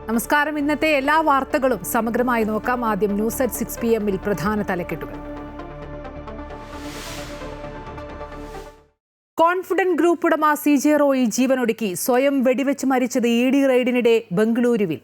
നമസ്കാരം. ഇന്നത്തെ എല്ലാ വാർത്തകളും സമഗ്രമായി നോക്കാം. ആദ്യം ന്യൂസ് അറ്റ് 6 PM പ്രധാന തലക്കെട്ടുകൾ. കോൺഫിഡന്റ് ഗ്രൂപ്പ് ഉടമ CJ റോയി ജീവനൊടുക്കി. സ്വയം വെടിവെച്ച് മരിച്ചത് ED റെയ്ഡിനിടെ ബംഗളൂരുവിൽ.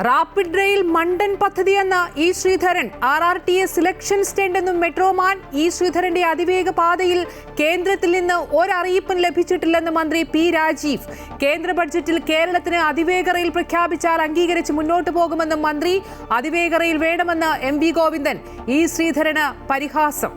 റാപ്പിഡ് റെയിൽ മണ്ടൻ പദ്ധതിയെന്ന് E ശ്രീധരൻ. RRTA സിലക്ഷൻ സ്റ്റണ്ടെന്നും മെട്രോമാൻ. E ശ്രീധരന്റെ അതിവേഗ പാതയിൽ കേന്ദ്രത്തിൽ നിന്ന് ഒരറിയിപ്പും ലഭിച്ചിട്ടില്ലെന്ന് മന്ത്രി P രാജീവ്. കേന്ദ്ര ബഡ്ജറ്റിൽ കേരളത്തിന് അതിവേഗ റെയിൽ പ്രഖ്യാപിച്ചാൽ അംഗീകരിച്ച് മുന്നോട്ടു പോകുമെന്നും മന്ത്രി. അതിവേഗ റെയിൽ വേണമെന്ന് MV ഗോവിന്ദൻ. E ശ്രീധരന് പരിഹാസം.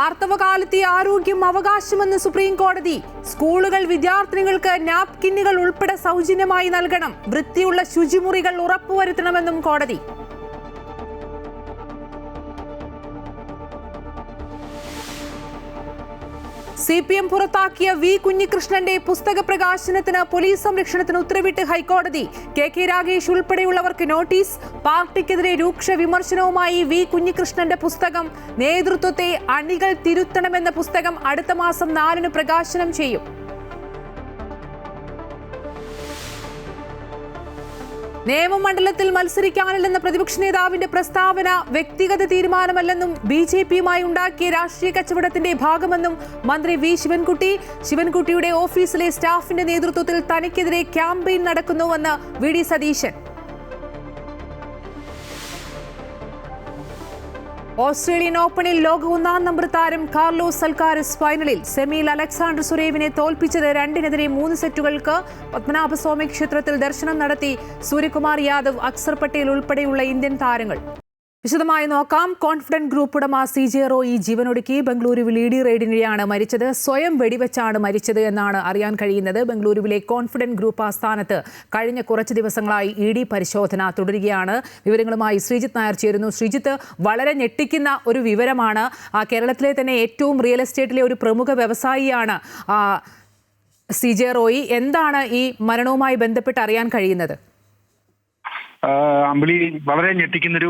ആർത്തവകാലത്തെ ആരോഗ്യം അവകാശമെന്ന് സുപ്രീം കോടതി. സ്കൂളുകൾ വിദ്യാർത്ഥിനികൾക്ക് നാപ്കിന്നുകൾ ഉൾപ്പെടെ സൗജന്യമായി നൽകണം. വൃത്തിയുള്ള ശുചിമുറികൾ ഉറപ്പുവരുത്തണമെന്നും കോടതി. CPM പുറത്താക്കിയ V കുഞ്ഞികൃഷ്ണന്റെ പുസ്തക പ്രകാശനത്തിന് പോലീസ് സംരക്ഷണത്തിന് ഉത്തരവിട്ട് ഹൈക്കോടതി. KK രാഗേഷ് ഉൾപ്പെടെയുള്ളവർക്ക് നോട്ടീസ്. പാർട്ടിക്കെതിരെ രൂക്ഷ വിമർശനവുമായി V കുഞ്ഞികൃഷ്ണന്റെ പുസ്തകം. നേതൃത്വത്തെ അണികൾ തിരുത്തണമെന്ന പുസ്തകം അടുത്ത മാസം 4-ന് പ്രകാശനം ചെയ്യും. നിയമമണ്ഡലത്തിൽ മത്സരിക്കാനില്ലെന്ന പ്രതിപക്ഷ നേതാവിന്റെ പ്രസ്താവന വ്യക്തിഗത തീരുമാനമല്ലെന്നും BJPയുമായി ഉണ്ടാക്കിയ രാഷ്ട്രീയ കച്ചവടത്തിന്റെ ഭാഗമെന്നും മന്ത്രി V ശിവൻകുട്ടി. ശിവൻകുട്ടിയുടെ ഓഫീസിലെ സ്റ്റാഫിന്റെ നേതൃത്വത്തിൽ തനിക്കെതിരെ ക്യാമ്പയിൻ നടക്കുന്നുവെന്ന് VD സതീശൻ. ഓസ്ട്രേലിയൻ ഓപ്പണിൽ ലോക 1-ാം നമ്പർ താരം കാർലോസ് അൽക്കാരസ് ഫൈനലിൽ. സെമിയിൽ അലക്സാണ്ടർ സുരേവിനെ തോൽപ്പിച്ചത് 2-3 സെറ്റുകൾക്ക്. പത്മനാഭസ്വാമി ക്ഷേത്രത്തിൽ ദർശനം നടത്തി സൂര്യകുമാർ യാദവ്, അക്സർ പട്ടേൽ ഉൾപ്പെടെയുള്ള ഇന്ത്യൻ താരങ്ങൾ. വിശദമായി നോക്കാം. കോൺഫിഡന്റ് ഗ്രൂപ്പ് ഉടമ CJ റോയി ജീവനൊടുക്കി. ബംഗളൂരുവിൽ ED റെയ്ഡിനിടെയാണ് മരിച്ചത്. സ്വയം വെടിവെച്ചാണ് മരിച്ചത് എന്നാണ് അറിയാൻ കഴിയുന്നത്. ബംഗളൂരുവിലെ കോൺഫിഡന്റ് ഗ്രൂപ്പ് ആസ്ഥാനത്ത് കഴിഞ്ഞ കുറച്ച് ദിവസങ്ങളായി ED പരിശോധന തുടരുകയാണ്. വിവരങ്ങളുമായി ശ്രീജിത്ത് നായർ ചേരുന്നു. ശ്രീജിത്ത്, വളരെ ഞെട്ടിക്കുന്ന ഒരു വിവരമാണ്. കേരളത്തിലെ തന്നെ ഏറ്റവും റിയൽ എസ്റ്റേറ്റിലെ ഒരു പ്രമുഖ വ്യവസായിയാണ് CJ റോയി. എന്താണ് ഈ മരണവുമായി ബന്ധപ്പെട്ട് അറിയാൻ കഴിയുന്നത്? അമ്പിളി, വളരെ ഞെട്ടിക്കുന്നൊരു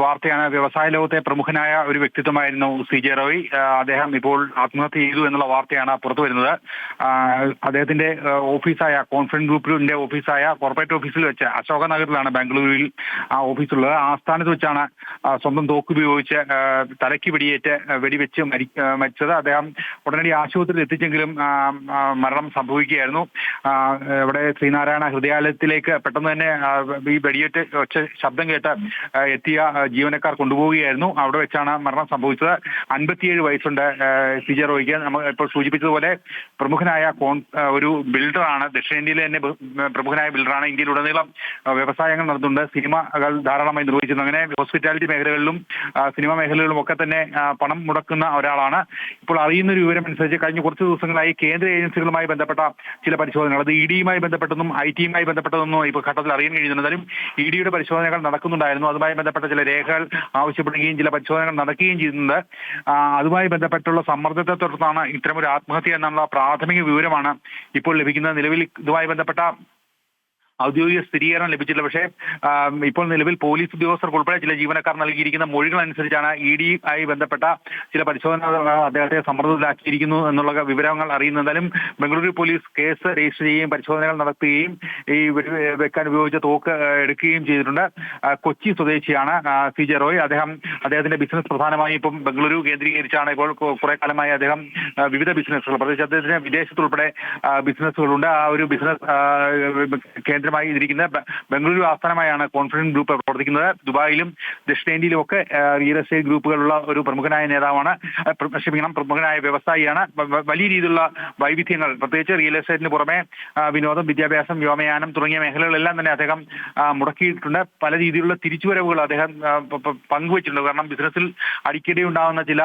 വാർത്തയാണ്. വ്യവസായ ലോകത്തെ പ്രമുഖനായ ഒരു വ്യക്തിത്വമായിരുന്നു CJ റോയി. അദ്ദേഹം ഇപ്പോൾ ആത്മഹത്യ ചെയ്തു എന്നുള്ള വാർത്തയാണ് പുറത്തു വരുന്നത്. അദ്ദേഹത്തിന്റെ ഓഫീസായ കോൺഫിഡന്റ് ഗ്രൂപ്പിന്റെ ഓഫീസായ കോർപ്പറേറ്റ് ഓഫീസിൽ വെച്ച് അശോക നഗറിലാണ് ബാംഗ്ലൂരിൽ ആ ഓഫീസുള്ളത്. ആ സ്ഥാനത്ത് വെച്ചാണ് സ്വന്തം തോക്ക് ഉപയോഗിച്ച് തലയ്ക്ക് വെടിവെച്ച് മരിച്ചത്. അദ്ദേഹം ഉടനടി ആശുപത്രിയിൽ എത്തിച്ചെങ്കിലും മരണം സംഭവിക്കുകയായിരുന്നു. ഇവിടെ ശ്രീനാരായണ ഹൃദയാലയത്തിലേക്ക് പെട്ടെന്ന് തന്നെ ഈ ഒച്ച ശബ്ദം കേട്ട് എത്തിയ ജീവനക്കാർ കൊണ്ടുപോവുകയായിരുന്നു. അവിടെ വെച്ചാണ് മരണം സംഭവിച്ചത്. 57 വയസ്സുണ്ട് CJ റോയിക്ക്. നമ്മൾ ഇപ്പോൾ സൂചിപ്പിച്ചതുപോലെ പ്രമുഖനായ ഒരു ബിൽഡറാണ്. ദക്ഷിണേന്ത്യയിലെ തന്നെ പ്രമുഖനായ ബിൽഡറാണ്. ഇന്ത്യയിലുടനീളം വ്യവസായങ്ങൾ നടത്തുന്നുണ്ട്. സിനിമകൾ ധാരാളമായി നിർവഹിച്ചിരുന്നു. അങ്ങനെ ഹോസ്പിറ്റാലിറ്റി മേഖലകളിലും സിനിമാ മേഖലകളിലും ഒക്കെ തന്നെ പണം മുടക്കുന്ന ഒരാളാണ്. ഇപ്പോൾ അറിയുന്ന ഒരു വിവരം അനുസരിച്ച് കഴിഞ്ഞ കുറച്ച് ദിവസങ്ങളായി കേന്ദ്ര ഏജൻസികളുമായി ബന്ധപ്പെട്ട ചില പരിശോധനകൾ, അത് EDയുമായി ബന്ധപ്പെട്ടതും IT-യുമായി ബന്ധപ്പെട്ടതൊന്നും ഇപ്പോൾ ഘട്ടത്തിൽ അറിയാൻ കഴിയുന്നുണ്ട്. എന്നാലും EDയുടെ പരിശോധനകൾ നടക്കുന്നുണ്ടായിരുന്നു. അതുമായി ബന്ധപ്പെട്ട ചില രേഖകൾ ആവശ്യപ്പെടുകയും ചില പരിശോധനകൾ നടക്കുകയും ചെയ്യുന്നുണ്ട്. അതുമായി ബന്ധപ്പെട്ടുള്ള സമ്മർദ്ദത്തെ തുടർന്നാണ് ഇത്തരമൊരു ആത്മഹത്യ എന്നുള്ള പ്രാഥമിക വിവരമാണ് ഇപ്പോൾ ലഭിക്കുന്നത്. നിലവിൽ ഇതുമായി ബന്ധപ്പെട്ട ഔദ്യോഗിക സ്ഥിരീകരണം ലഭിച്ചില്ല. പക്ഷേ ഇപ്പോൾ നിലവിൽ പോലീസ് ഉദ്യോഗസ്ഥർക്ക് ഉൾപ്പെടെ ചില ജീവനക്കാർ നൽകിയിരിക്കുന്ന മൊഴികൾ അനുസരിച്ചാണ് EDയുമായി ബന്ധപ്പെട്ട ചില പരിശോധനകൾ അദ്ദേഹത്തെ സമ്മർദ്ദത്തിലാക്കിയിരിക്കുന്നു എന്നുള്ള വിവരങ്ങൾ അറിയുന്നത്. എന്തായാലും ബംഗളൂരു പോലീസ് കേസ് രജിസ്റ്റർ ചെയ്യുകയും പരിശോധനകൾ നടത്തുകയും ഈ വെക്കാൻ ഉപയോഗിച്ച തോക്ക് എടുക്കുകയും ചെയ്തിട്ടുണ്ട്. കൊച്ചി സ്വദേശിയാണ് CJ റോയ്. അദ്ദേഹത്തിന്റെ ബിസിനസ് പ്രധാനമായും ഇപ്പം ബംഗളൂരു കേന്ദ്രീകരിച്ചാണ്. ഇപ്പോൾ കുറെ കാലമായി അദ്ദേഹം വിവിധ ബിസിനസ്സുകൾ, പ്രത്യേകിച്ച് അദ്ദേഹത്തിന് വിദേശത്തുൾപ്പെടെ ബിസിനസ്സുകളുണ്ട്. ആ ഒരു ബിസിനസ് കേന്ദ്ര ഇരിക്കുന്ന ബംഗളൂരു ആസ്ഥാനമായാണ് കോൺഫിഡന്റ് ഗ്രൂപ്പ് പ്രവർത്തിക്കുന്നത്. ദുബായിലും ദക്ഷിണേന്ത്യയിലും ഒക്കെ റിയൽ എസ്റ്റേറ്റ് ഗ്രൂപ്പുകളുള്ള ഒരു പ്രമുഖനായ നേതാവാണ്. പ്രമുഖനായ വ്യവസായിയാണ്. വലിയ രീതിയിലുള്ള വൈവിധ്യങ്ങൾ, പ്രത്യേകിച്ച് റിയൽ എസ്റ്റേറ്റിന് പുറമെ വിനോദം, വിദ്യാഭ്യാസം, വ്യോമയാനം തുടങ്ങിയ മേഖലകളെല്ലാം തന്നെ അദ്ദേഹം മുടക്കിയിട്ടുണ്ട്. പല രീതിയിലുള്ള തിരിച്ചുവരവുകൾ അദ്ദേഹം പങ്കുവച്ചിട്ടുണ്ട്. കാരണം ബിസിനസ്സിൽ അടിക്കടി ഉണ്ടാകുന്ന ചില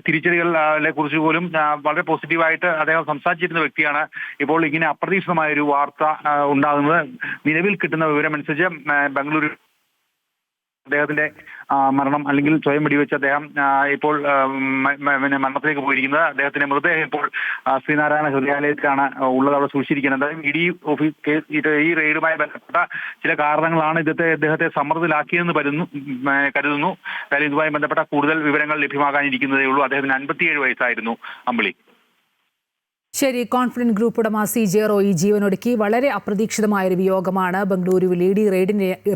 തിരിച്ചടികളെ കുറിച്ച് പോലും വളരെ പോസിറ്റീവായിട്ട് അദ്ദേഹം സംസാരിച്ചിരുന്ന വ്യക്തിയാണ്. ഇപ്പോൾ ഇങ്ങനെ അപ്രതീക്ഷിതമായ ഒരു വാർത്ത ഉണ്ടാകുന്നത്. നിലവിൽ കിട്ടുന്ന വിവരമനുസരിച്ച് ബംഗളൂരു അദ്ദേഹത്തിന്റെ മരണം അല്ലെങ്കിൽ സ്വയം വെടിവെച്ച് അദ്ദേഹം ഇപ്പോൾ മരണത്തിലേക്ക് പോയിരിക്കുന്നത്. അദ്ദേഹത്തിന്റെ മൃതദേഹം ഇപ്പോൾ ശ്രീനാരായണ ഹൃദയാലയത്തിലാണ് ഉള്ളത്, അവിടെ സൂക്ഷിച്ചിരിക്കുന്നത്. ഇഡി ഓഫീസ് കേസ് ഈ റെയ്ഡുമായി ബന്ധപ്പെട്ട ചില കാരണങ്ങളാണ് ഇദ്ദേഹത്തെ സമ്മർദ്ദത്തിലാക്കിയതെന്ന് കരുതുന്നു. കാര്യം ഇതുമായി ബന്ധപ്പെട്ട കൂടുതൽ വിവരങ്ങൾ ലഭ്യമാകാനിരിക്കുന്നതേ ഉള്ളൂ. അദ്ദേഹത്തിന് 57 വയസ്സായിരുന്നു. അമ്പിളി. ശരി. കോൺഫിഡന്റ് ഗ്രൂപ്പ് ഉടമ CJ റോയി ജീവനൊടുക്കി. വളരെ അപ്രതീക്ഷിതമായൊരു വിയോഗമാണ്. ബംഗളൂരുവിൽ ED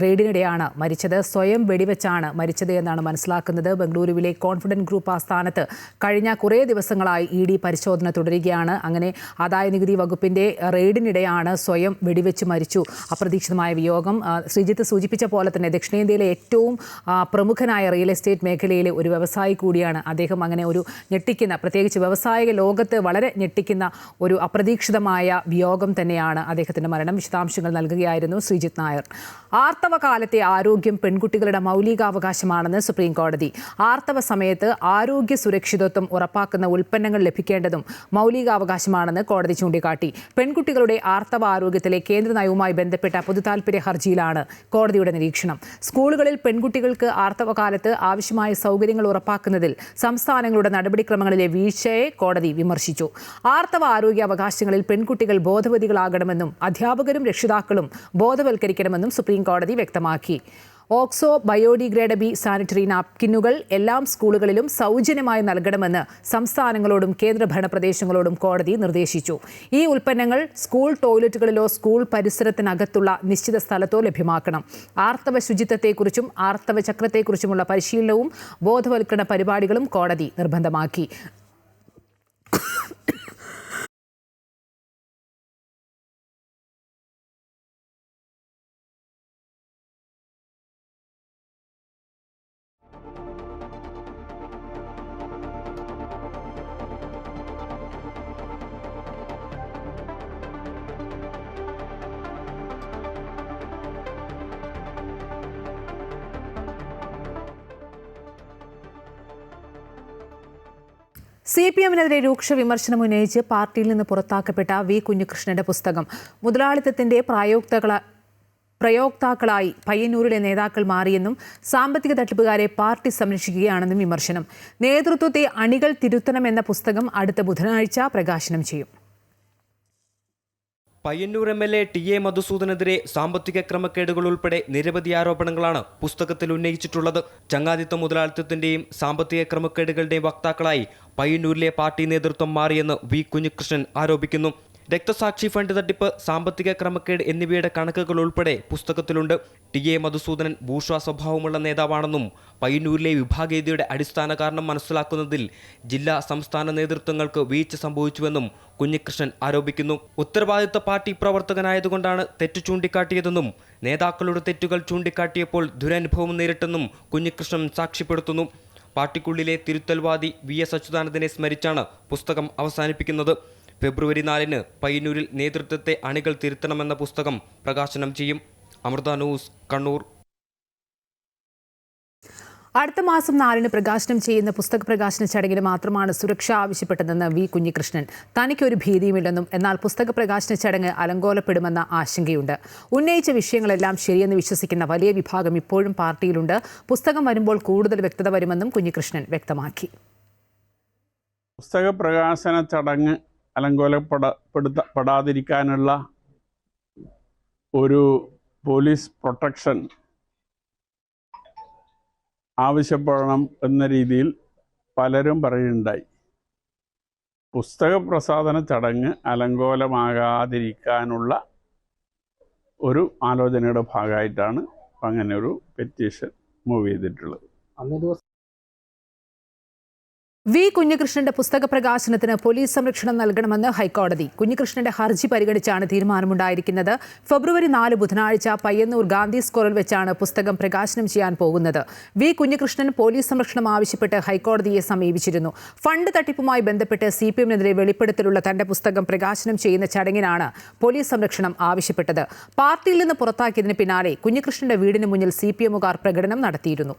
റെയ്ഡിനിടെയാണ് മരിച്ചത്. സ്വയം വെടിവെച്ചാണ് മരിച്ചത് എന്നാണ് മനസ്സിലാക്കുന്നത്. ബംഗളൂരുവിലെ കോൺഫിഡന്റ് ഗ്രൂപ്പ് ആസ്ഥാനത്ത് കഴിഞ്ഞ കുറേ ദിവസങ്ങളായി ED പരിശോധന തുടരുകയാണ്. അങ്ങനെ ആദായനികുതി വകുപ്പിന്റെ റെയ്ഡിനിടെയാണ് സ്വയം വെടിവെച്ച് മരിച്ചു. അപ്രതീക്ഷിതമായ വിയോഗം. ശ്രീജിത്ത് സൂചിപ്പിച്ച പോലെ തന്നെ ദക്ഷിണേന്ത്യയിലെ ഏറ്റവും പ്രമുഖനായ റിയൽ എസ്റ്റേറ്റ് മേഖലയിലെ ഒരു വ്യവസായി കൂടിയാണ് അദ്ദേഹം. അങ്ങനെ ഒരു ഞെട്ടിക്കുന്ന, പ്രത്യേകിച്ച് വ്യവസായിക ലോകത്ത് വളരെ ഞെട്ടിക്കുന്ന ഒരു അപ്രതീക്ഷിതമായ വിയോഗം തന്നെയാണ് അദ്ദേഹത്തിന്റെ മരണം. വിശദാംശങ്ങൾ നൽകുകയായിരുന്നു ശ്രീജിത്ത് നായർ. ആർത്തവ കാലത്തെ ആരോഗ്യം പെൺകുട്ടികളുടെ മൗലികാവകാശമാണെന്ന് സുപ്രീം കോടതി. ആർത്തവ സമയത്ത് ആരോഗ്യ സുരക്ഷിതത്വം ഉറപ്പാക്കുന്ന ഉൽപ്പന്നങ്ങൾ ലഭിക്കേണ്ടതും മൗലികാവകാശമാണെന്ന് കോടതി ചൂണ്ടിക്കാട്ടി. പെൺകുട്ടികളുടെ ആർത്തവ ആരോഗ്യത്തിലെ കേന്ദ്ര നയവുമായി ബന്ധപ്പെട്ട പൊതുതാൽപര്യ ഹർജിയിലാണ് കോടതിയുടെ നിരീക്ഷണം. സ്കൂളുകളിൽ പെൺകുട്ടികൾക്ക് ആർത്തവ കാലത്ത് ആവശ്യമായ സൗകര്യങ്ങൾ ഉറപ്പാക്കുന്നതിൽ സംസ്ഥാനങ്ങളുടെ നടപടിക്രമങ്ങളിലെ വീഴ്ചയെ കോടതി വിമർശിച്ചു. ആർത്തവ ആരോഗ്യ അവകാശങ്ങളിൽ പെൺകുട്ടികൾ ബോധവതികളാകണമെന്നും അധ്യാപകരും രക്ഷിതാക്കളും ബോധവൽക്കരിക്കണമെന്നും സുപ്രീം കോടതി വ്യക്തമാക്കി. ഓക്സോ ബയോഡിഗ്രേഡബിൾ സാനിറ്ററി നാപ്കിനുകൾ എല്ലാ സ്കൂളുകളിലും സൗജന്യമായി നൽകണമെന്ന് സംസ്ഥാനങ്ങളോടും കേന്ദ്രഭരണ പ്രദേശങ്ങളോടും കോടതി നിർദ്ദേശിച്ചു. ഈ ഉൽപ്പന്നങ്ങൾ സ്കൂൾ ടോയ്ലറ്റുകളിലോ സ്കൂൾ പരിസരത്തിനകത്തുള്ള നിശ്ചിത സ്ഥലത്തോ ലഭ്യമാക്കണം. ആർത്തവ ശുചിത്വത്തെക്കുറിച്ചും ആർത്തവ ചക്രത്തെക്കുറിച്ചുമുള്ള പരിശീലനവും ബോധവൽക്കരണ പരിപാടികളും കോടതി നിർബന്ധമാക്കി. CPM-നെതിരെ രൂക്ഷ വിമർശനം ഉന്നയിച്ച് പാർട്ടിയിൽ നിന്ന് പുറത്താക്കപ്പെട്ട V. കുഞ്ഞികൃഷ്ണന്റെ പുസ്തകം മുതലാളിത്തത്തിന്റെ പ്രയോക്താക്കളായി പയ്യന്നൂരിലെ നേതാക്കൾ മാറിയെന്നും സാമ്പത്തിക തട്ടിപ്പുകാരെ പാർട്ടി സംരക്ഷിക്കുകയാണെന്നും വിമർശനം. നേതൃത്വത്തെ അണികൾ തിരുത്തണമെന്ന പുസ്തകം അടുത്ത ബുധനാഴ്ച പ്രകാശനം ചെയ്യും. പയ്യന്നൂർ MLA TA മധുസൂദനെതിരെ സാമ്പത്തിക ക്രമക്കേടുകൾ ഉൾപ്പെടെ നിരവധി ആരോപണങ്ങളാണ് പുസ്തകത്തിൽ ഉന്നയിച്ചിട്ടുള്ളത്. ചങ്ങാതിത്വ മുതലാളിത്തത്തിന്റെയും സാമ്പത്തിക ക്രമക്കേടുകളുടെയും വക്താക്കളായി പയ്യന്നൂരിലെ പാർട്ടി നേതൃത്വം മാറിയെന്ന് V. കുഞ്ഞികൃഷ്ണൻ ആരോപിക്കുന്നു. രക്തസാക്ഷി ഫണ്ട് തട്ടിപ്പ്, സാമ്പത്തിക ക്രമക്കേട് എന്നിവയുടെ കണക്കുകൾ ഉൾപ്പെടെ പുസ്തകത്തിലുണ്ട്. TA മധുസൂദനൻ ബൂർഷ്വാ സ്വഭാവമുള്ള നേതാവാണെന്നും പയ്യന്നൂരിലെ വിഭാഗീയതയുടെ അടിസ്ഥാന കാരണം മനസ്സിലാക്കുന്നതിൽ ജില്ലാ സംസ്ഥാന നേതൃത്വങ്ങൾക്ക് വീഴ്ച സംഭവിച്ചുവെന്നും കുഞ്ഞികൃഷ്ണൻ ആരോപിക്കുന്നു. ഉത്തരവാദിത്ത പാർട്ടി പ്രവർത്തകനായതുകൊണ്ടാണ് തെറ്റ് ചൂണ്ടിക്കാട്ടിയതെന്നും നേതാക്കളുടെ തെറ്റുകൾ ചൂണ്ടിക്കാട്ടിയപ്പോൾ ദുരനുഭവം നേരിട്ടെന്നും കുഞ്ഞികൃഷ്ണൻ സാക്ഷ്യപ്പെടുത്തുന്നു. പാർട്ടിക്കുള്ളിലെ തിരുത്തൽവാദി VS അച്യുതാനന്ദനെ സ്മരിച്ചാണ് പുസ്തകം അവസാനിപ്പിക്കുന്നത്. ഫെബ്രുവരി 4-ന് പയ്യന്നൂരിൽ നേതൃത്വത്തെ അണികൾ തിരുത്തണമെന്ന പുസ്തകം പ്രകാശനം ചെയ്യും. അമൃത ന്യൂസ്, കണ്ണൂർ. അടുത്ത മാസം 4-ന് പ്രകാശനം ചെയ്യുന്ന പുസ്തക പ്രകാശന ചടങ്ങിന് മാത്രമാണ് സുരക്ഷ ആവശ്യപ്പെട്ടതെന്ന് V. കുഞ്ഞികൃഷ്ണൻ. തനിക്കൊരു ഭീതിയുമില്ലെന്നും എന്നാൽ പുസ്തക പ്രകാശന ചടങ്ങ് അലങ്കോലപ്പെടുമെന്ന ആശങ്കയുണ്ട്. ഉന്നയിച്ച വിഷയങ്ങളെല്ലാം ശരിയെന്ന് വിശ്വസിക്കുന്ന വലിയ വിഭാഗം ഇപ്പോഴും പാർട്ടിയിലുണ്ട്. പുസ്തകം വരുമ്പോൾ കൂടുതൽ വ്യക്തത വരുമെന്നും കുഞ്ഞികൃഷ്ണൻ വ്യക്തമാക്കി. പുസ്തക പ്രകാശന ചടങ്ങ് അലങ്കോലപ്പെടാതിരിക്കാനുള്ള ഒരു പോലീസ് പ്രൊട്ടക്ഷൻ ആവശ്യപ്പെടണം എന്ന രീതിയിൽ പലരും പറയുന്നുണ്ടായി. പുസ്തക പ്രസാധന ചടങ്ങ് അലങ്കോലമാകാതിരിക്കാനുള്ള ഒരു ആലോചനയുടെ ഭാഗമായിട്ടാണ് അങ്ങനെ ഒരു പെറ്റീഷൻ മൂവ് ചെയ്തിട്ടുള്ളത്. V. കുഞ്ഞികൃഷ്ണന്റെ പുസ്തക പ്രകാശനത്തിന് പോലീസ് സംരക്ഷണം നൽകണമെന്ന് ഹൈക്കോടതി. കുഞ്ഞികൃഷ്ണന്റെ ഹർജി പരിഗണിച്ചാണ് തീരുമാനമുണ്ടായിരിക്കുന്നത്. ഫെബ്രുവരി 4 ബുധനാഴ്ച പയ്യന്നൂർ ഗാന്ധി സ്ക്വയറിൽ വെച്ചാണ് പുസ്തകം പ്രകാശനം ചെയ്യാൻ പോകുന്നത്. V. കുഞ്ഞികൃഷ്ണൻ പോലീസ് സംരക്ഷണം ആവശ്യപ്പെട്ട് ഹൈക്കോടതിയെ സമീപിച്ചിരുന്നു. ഫണ്ട് തട്ടിപ്പുമായി ബന്ധപ്പെട്ട് CPM-നെതിരെ വെളിപ്പെടുത്തലുള്ള തന്റെ പുസ്തകം പ്രകാശനം ചെയ്യുന്ന ചടങ്ങിനാണ് പോലീസ് സംരക്ഷണം ആവശ്യപ്പെട്ടത്. പാർട്ടിയിൽ നിന്ന് പുറത്താക്കിയതിന് പിന്നാലെ കുഞ്ഞികൃഷ്ണന്റെ വീടിന് മുന്നിൽ CPM-കാർ പ്രകടനം നടത്തിയിരുന്നു.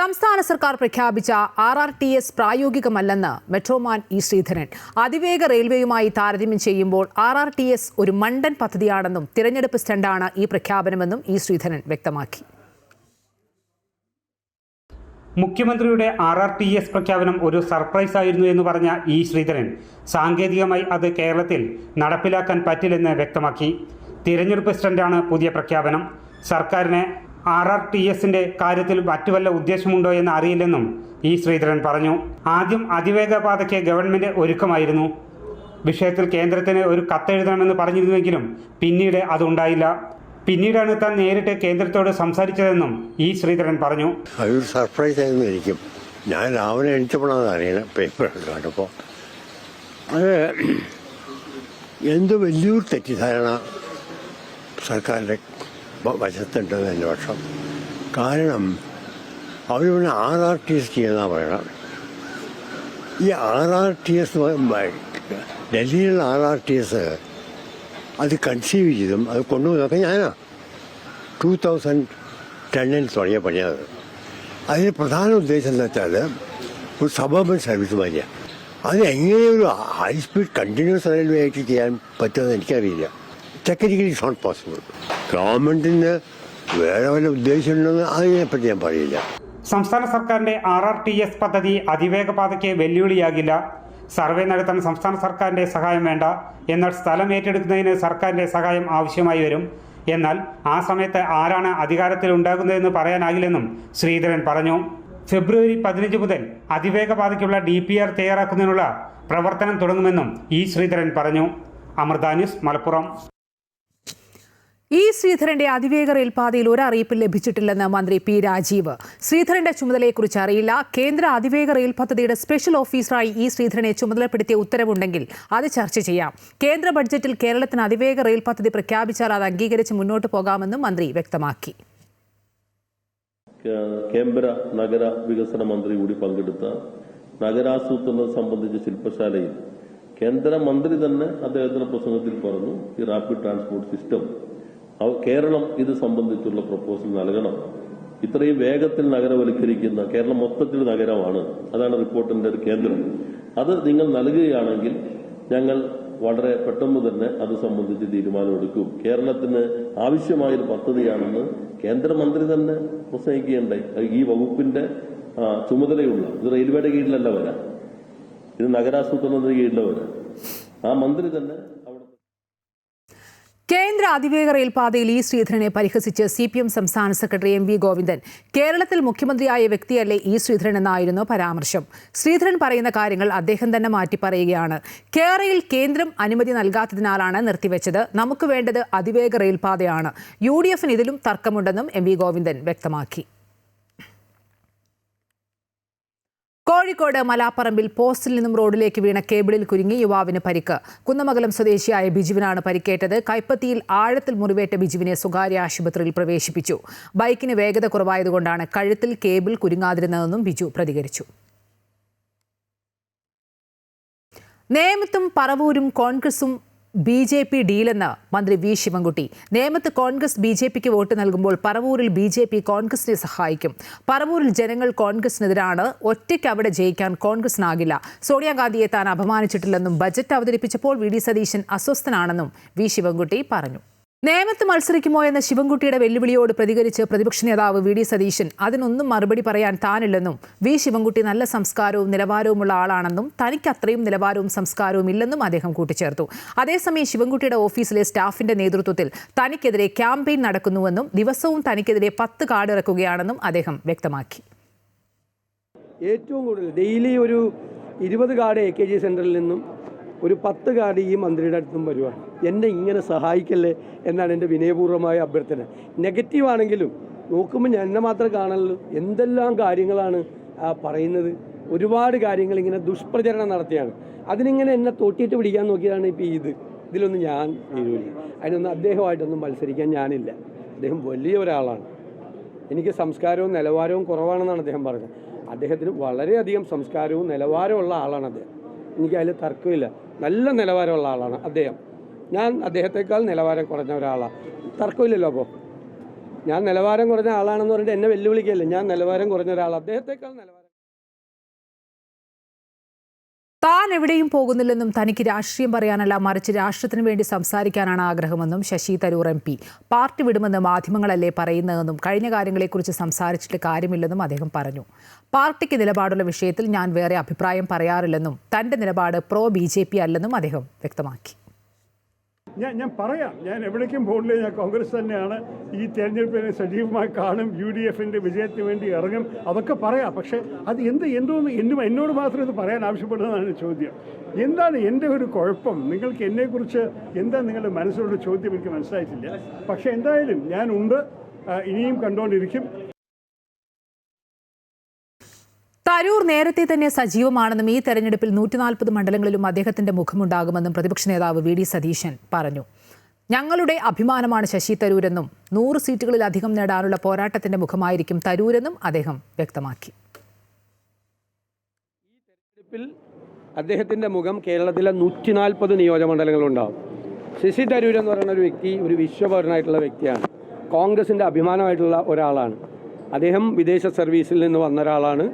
സംസ്ഥാന സർക്കാർ പ്രഖ്യാപിച്ച RRTS പ്രായോഗികമല്ലെന്ന് മെട്രോമാൻ ഇ ശ്രീധരൻ. അതിവേഗ റെയിൽവേയുമായി താരതമ്യം ചെയ്യുമ്പോൾ RRTS ഒരു മണ്ടൻ പദ്ധതിയാണെന്നും തിരഞ്ഞെടുപ്പ് സ്റ്റണ്ടാണ് ഈ പ്രഖ്യാപനമെന്നും ഇ ശ്രീധരൻ വ്യക്തമാക്കി. മുഖ്യമന്ത്രിയുടെ RRTS പ്രഖ്യാപനം ഒരു സർപ്രൈസ് ആയിരുന്നു എന്ന് പറഞ്ഞ ഇ ശ്രീധരൻ സാങ്കേതികമായി അത് കേരളത്തിൽ നടപ്പിലാക്കാൻ പറ്റില്ലെന്ന് വ്യക്തമാക്കി. തിരഞ്ഞെടുപ്പ് സ്റ്റണ്ടാണ് പുതിയ പ്രഖ്യാപനം. സർക്കാരിന് RRTSന്റെ കാര്യത്തിൽ മറ്റു വല്ല ഉദ്ദേശമുണ്ടോ എന്ന് അറിയില്ലെന്നും ഇ ശ്രീധരൻ പറഞ്ഞു. ആദ്യം അതിവേഗ പാതയ്ക്ക് ഗവൺമെന്റ് ഒരുക്കമായിരുന്നു. വിഷയത്തിൽ കേന്ദ്രത്തിന് ഒരു കത്തെഴുതണമെന്ന് പറഞ്ഞിരുന്നുവെങ്കിലും പിന്നീട് അതുണ്ടായില്ല. പിന്നീടാണ് താൻ നേരിട്ട് കേന്ദ്രത്തോട് സംസാരിച്ചതെന്നും ഇ ശ്രീധരൻ പറഞ്ഞു. അതൊരു സർപ്രൈസ് ആയിരുന്നു എനിക്കും. ഞാൻ രാവിലെ എണീറ്റപ്പോഴാണ് അറിയണം, പേപ്പർ കണ്ടപ്പോൾ. അത് എന്തോ വലിയൊരു തെറ്റിദ്ധാരണ സർക്കാരിൻ്റെ വശത്തുണ്ടെന്ന് എൻ്റെ പക്ഷം. കാരണം അവർ പിന്നെ RRTS ചെയ്യുന്നതാണ് പറയണം. ഈ RRTS ഡൽഹിയിലുള്ള RRTS അത് കൺസീവ് ചെയ്തും അത് കൊണ്ടുവന്നൊക്കെ ഞാനാണ് 2010 തുടങ്ങിയ പണിയത്. അതിന് പ്രധാന ഉദ്ദേശം എന്താ വെച്ചാൽ ഒരു സബർബൻ സർവീസ് മാതിരിയാണ്. അത് എങ്ങനെ ഒരു ഹൈ സ്പീഡ് കണ്ടിന്യൂസ് റെയിൽവേ ആയിട്ട് ചെയ്യാൻ പറ്റുമെന്ന് എനിക്കറിയില്ല. Technically it's not possible. ഗവൺമെൻറ്റിന് വേറെ വല്ല ഉദ്ദേശമുണ്ടെന്ന് അതിനെപ്പറ്റി ഞാൻ പറയില്ല. സംസ്ഥാന സർക്കാരിന്റെ RRTS പദ്ധതി അതിവേഗ പാതയ്ക്ക് വെല്ലുവിളിയാകില്ല. സർവേ നടത്താൻ സംസ്ഥാന സർക്കാരിന്റെ സഹായം വേണ്ട. എന്നാൽ സ്ഥലം ഏറ്റെടുക്കുന്നതിന് സർക്കാരിന്റെ സഹായം ആവശ്യമായി വരും. എന്നാൽ ആ സമയത്ത് ആരാണ് അധികാരത്തിൽ ഉണ്ടാകുന്നതെന്ന് പറയാനാകില്ലെന്നും ശ്രീധരൻ പറഞ്ഞു. ഫെബ്രുവരി 15 മുതൽ അതിവേഗ പാതയ്ക്കുള്ള DPR തയ്യാറാക്കുന്നതിനുള്ള പ്രവർത്തനം തുടങ്ങുമെന്നും ഇ ശ്രീധരൻ പറഞ്ഞു. അമൃത ന്യൂസ്, മലപ്പുറം. ഇ ശ്രീധരന്റെ അതിവേഗ റെയിൽപാതയിൽ ഒരു അറിയിപ്പ് ലഭിച്ചിട്ടില്ലെന്ന് മന്ത്രി പി രാജീവ്. ശ്രീധരന്റെ ചുമതലയെക്കുറിച്ച് അറിയില്ല. കേന്ദ്ര അതിവേഗ റെയിൽ പദ്ധതിയുടെ സ്പെഷ്യൽ ഓഫീസറായി ഇ ശ്രീധരനെ ചുമതലപ്പെടുത്തിയ ഉത്തരവുണ്ടെങ്കിൽ അത് ചർച്ച ചെയ്യാം. കേന്ദ്ര ബഡ്ജറ്റിൽ കേരളത്തിന് അതിവേഗ റെയിൽ പദ്ധതി പ്രഖ്യാപിച്ചാൽ അത് അംഗീകരിച്ച് മുന്നോട്ട് പോകാമെന്നും മന്ത്രി വ്യക്തമാക്കി. കേന്ദ്ര നഗര വികസന മന്ത്രി കൂടി പങ്കെടുത്ത നഗരാസൂത്രണം സംബന്ധിച്ച ശില്പശാലയിൽ കേന്ദ്രമന്ത്രി തന്നെ അദ്ദേഹത്തിന്റെ പ്രസംഗത്തിൽ പറഞ്ഞു, ഈ റാപ്പിഡ് ട്രാൻസ്പോർട്ട് സിസ്റ്റം കേരളം ഇത് സംബന്ധിച്ചുള്ള പ്രപ്പോസൽ നൽകണം. ഇത്രയും വേഗത്തിൽ നഗരവൽക്കരിക്കുന്ന കേരളം മൊത്തത്തിൽ നഗരമാണ്, അതാണ് റിപ്പോർട്ടിന്റെ ഒരു കേന്ദ്രം. അത് നിങ്ങൾ നൽകുകയാണെങ്കിൽ ഞങ്ങൾ വളരെ പെട്ടെന്ന് തന്നെ അത് സംബന്ധിച്ച് തീരുമാനമെടുക്കും. കേരളത്തിന് ആവശ്യമായൊരു പദ്ധതിയാണെന്ന് കേന്ദ്രമന്ത്രി തന്നെ പ്രസംഗിക്കുകയുണ്ടായി. ഈ വകുപ്പിന്റെ ചുമതലയുള്ള, ഇത് റെയിൽവേയുടെ കീഴിലല്ല വരാം, ഇത് നഗരാസൂത്രണത്തിന്റെ കീഴിലല്ല വരാം. ആ മന്ത്രി തന്നെ കേന്ദ്ര അതിവേഗ റെയിൽപാതയിൽ ഇ ശ്രീധരനെ പരിഹസിച്ച് CPM സംസ്ഥാന സെക്രട്ടറി MV ഗോവിന്ദൻ. കേരളത്തിൽ മുഖ്യമന്ത്രിയായ വ്യക്തിയല്ലേ ഇ ശ്രീധരൻ എന്നായിരുന്നു പരാമർശം. ശ്രീധരൻ പറയുന്ന കാര്യങ്ങൾ അദ്ദേഹം തന്നെ മാറ്റി പറയുകയാണ്. കേരളയിൽ കേന്ദ്രം അനുമതി നൽകാത്തതിനാലാണ് നിർത്തിവെച്ചത്. നമുക്ക് വേണ്ടത് അതിവേഗ റെയിൽപാതയാണ്. UDFന് ഇതിലും തർക്കമുണ്ടെന്നും MV ഗോവിന്ദൻ വ്യക്തമാക്കി. കോഴിക്കോട് മലാപ്പറമ്പിൽ പോസ്റ്റിൽ നിന്നും റോഡിലേക്ക് വീണ കേബിളിൽ കുരുങ്ങി യുവാവിന് പരിക്ക്. കുന്നമംഗലം സ്വദേശിയായ ബിജുവിനാണ് പരിക്കേറ്റത്. കൈപ്പത്തിയിൽ ആഴത്തിൽ മുറിവേറ്റ ബിജുവിനെ സ്വകാര്യ ആശുപത്രിയിൽ പ്രവേശിപ്പിച്ചു. ബൈക്കിന് വേഗത കുറവായതുകൊണ്ടാണ് കഴുത്തിൽ കേബിൾ കുരുങ്ങാതിരുന്നതെന്നും ബിജു പ്രതികരിച്ചു. നേമത്തും പറവൂരും കോൺഗ്രസും BJP ഡീലെന്ന് മന്ത്രി വി ശിവൻകുട്ടി. നേമത്ത് കോൺഗ്രസ് BJPക്ക് വോട്ട് നൽകുമ്പോൾ പറവൂരിൽ BJP കോൺഗ്രസിനെ സഹായിക്കും. പറവൂരിൽ ജനങ്ങൾ കോൺഗ്രസിനെതിരാണ്. ഒറ്റയ്ക്ക് അവിടെ ജയിക്കാൻ കോൺഗ്രസിനാകില്ല. സോണിയാഗാന്ധിയെ താൻ അപമാനിച്ചിട്ടില്ലെന്നും ബജറ്റ് അവതരിപ്പിച്ചപ്പോൾ VD സതീശൻ അസ്വസ്ഥനാണെന്നും വി ശിവൻകുട്ടി പറഞ്ഞു. നേമത്ത് മത്സരിക്കുമോ എന്ന ശിവൻകുട്ടിയുടെ വെല്ലുവിളിയോട് പ്രതികരിച്ച് പ്രതിപക്ഷ നേതാവ് VD സതീശൻ അതിനൊന്നും മറുപടി പറയാൻ താനില്ലെന്നും വി ശിവൻകുട്ടി നല്ല സംസ്കാരവും നിലവാരവുമുള്ള ആളാണെന്നും തനിക്ക് അത്രയും നിലവാരവും സംസ്കാരവും ഇല്ലെന്നും അദ്ദേഹം കൂട്ടിച്ചേർത്തു. അതേസമയം ശിവൻകുട്ടിയുടെ ഓഫീസിലെ സ്റ്റാഫിന്റെ നേതൃത്വത്തിൽ തനിക്കെതിരെ ക്യാമ്പയിൻ നടക്കുന്നുവെന്നും ദിവസവും തനിക്കെതിരെ 10 കാർഡ് ഇറക്കുകയാണെന്നും അദ്ദേഹം വ്യക്തമാക്കി. ഏറ്റവും കൂടുതൽ ഡെയിലി ഒരു 20 കാർഡ് AKG സെന്ററിൽ നിന്നും ഒരു 10 കാർഡ് ഈ മന്ത്രിയുടെ അടുത്തും വരുവാണ്. എന്നെ ഇങ്ങനെ സഹായിക്കല്ലേ എന്നാണ് എൻ്റെ വിനയപൂർവ്വമായ അഭ്യർത്ഥന. നെഗറ്റീവാണെങ്കിലും നോക്കുമ്പോൾ ഞാൻ എന്നെ മാത്രം കാണുള്ളൂ. എന്തെല്ലാം കാര്യങ്ങളാണ് പറയുന്നത്. ഒരുപാട് കാര്യങ്ങൾ ഇങ്ങനെ ദുഷ്പ്രചരണം നടത്തിയാണ്. അതിനിങ്ങനെ എന്നെ തൊട്ടിയിട്ട് പിടിക്കാൻ നോക്കിയതാണ് ഇപ്പോൾ ഇതിലൊന്നും ഞാൻ തീരുവില്ല. അതിനൊന്നും അദ്ദേഹമായിട്ടൊന്നും മത്സരിക്കാൻ ഞാനില്ല. അദ്ദേഹം വലിയ ഒരാളാണ്. എനിക്ക് സംസ്കാരവും നിലവാരവും കുറവാണെന്നാണ് അദ്ദേഹം പറഞ്ഞത്. അദ്ദേഹത്തിന് വളരെയധികം സംസ്കാരവും നിലവാരമുള്ള ആളാണ് അദ്ദേഹം. എനിക്ക് അതിൽ തർക്കമില്ല. നല്ല നിലവാരമുള്ള ആളാണ് അദ്ദേഹം. ഞാൻ അദ്ദേഹത്തെക്കാൾ നിലവാരം കുറഞ്ഞ ഒരാളാണ്. തർക്കമില്ലല്ലോ. അപ്പോൾ ഞാൻ നിലവാരം കുറഞ്ഞ ആളാണെന്ന് പറഞ്ഞിട്ട് എന്നെ വെല്ലുവിളിക്കുകയല്ലേ. ഞാൻ നിലവാരം കുറഞ്ഞ ഒരാൾ, അദ്ദേഹത്തെക്കാൾ നിലവാരം. താൻ എവിടെയും പോകുന്നില്ലെന്നും തനിക്ക് രാഷ്ട്രീയം പറയാനല്ല മറിച്ച് രാഷ്ട്രത്തിന് വേണ്ടി സംസാരിക്കാനാണ് ആഗ്രഹമെന്നും ശശി തരൂർ MP. പാർട്ടി വിടുമെന്ന് മാധ്യമങ്ങളല്ലേ പറയുന്നതെന്നും കഴിഞ്ഞ കാര്യങ്ങളെക്കുറിച്ച് സംസാരിച്ചിട്ട് കാര്യമില്ലെന്നും അദ്ദേഹം പറഞ്ഞു. പാർട്ടിക്ക് നിലപാടുള്ള വിഷയത്തിൽ ഞാൻ വേറെ അഭിപ്രായം പറയാറില്ലെന്നും തന്റെ നിലപാട് പ്രോ BJP അല്ലെന്നും അദ്ദേഹം വ്യക്തമാക്കി. ഞാൻ പറയാം, ഞാൻ എവിടേക്കും പോകില്ല, ഞാൻ കോൺഗ്രസ് തന്നെയാണ്. ഈ തെരഞ്ഞെടുപ്പിനെ സജീവമായി കാണും, UDFന്റെ വിജയത്തിന് വേണ്ടി ഇറങ്ങും, അതൊക്കെ പറയാം. പക്ഷേ അത് എന്നോട് മാത്രം ഇത് പറയാൻ ആവശ്യപ്പെടുന്നതാണ് ചോദ്യം. എന്താണ് എൻ്റെ ഒരു കുഴപ്പം? നിങ്ങൾക്ക് എന്നെക്കുറിച്ച് എന്താ നിങ്ങളുടെ മനസ്സിലുള്ള ചോദ്യം എനിക്ക് മനസ്സിലായിട്ടില്ല. പക്ഷേ എന്തായാലും ഞാനുണ്ട്, ഇനിയും കണ്ടുകൊണ്ടിരിക്കും. തരൂർ നേരത്തെ തന്നെ സജീവമാണെന്നും ഈ തെരഞ്ഞെടുപ്പിൽ 140 മണ്ഡലങ്ങളിലും അദ്ദേഹത്തിന്റെ മുഖമുണ്ടാകുമെന്നും പ്രതിപക്ഷ നേതാവ് VD സതീശൻ പറഞ്ഞു. ഞങ്ങളുടെ അഭിമാനമാണ് ശശി തരൂരെന്നും 100 സീറ്റുകളിലധികം നേടാനുള്ള പോരാട്ടത്തിന്റെ മുഖമായിരിക്കും തരൂരെന്നും അദ്ദേഹം വ്യക്തമാക്കി. ഈ തെരഞ്ഞെടുപ്പിൽ അദ്ദേഹത്തിന്റെ മുഖം കേരളത്തിലെ 140 നിയോജകമണ്ഡലങ്ങളുണ്ടാവും. ശശി തരൂർ എന്ന് പറയുന്ന ഒരു വ്യക്തി ഒരു വിശ്വപൗരനായിട്ടുള്ള വ്യക്തിയാണ്. കോൺഗ്രസിന്റെ അഭിമാനമായിട്ടുള്ള ഒരാളാണ്. അദ്ദേഹം വിദേശ സർവീസിൽ നിന്ന് വന്ന ഒരാളാണ്.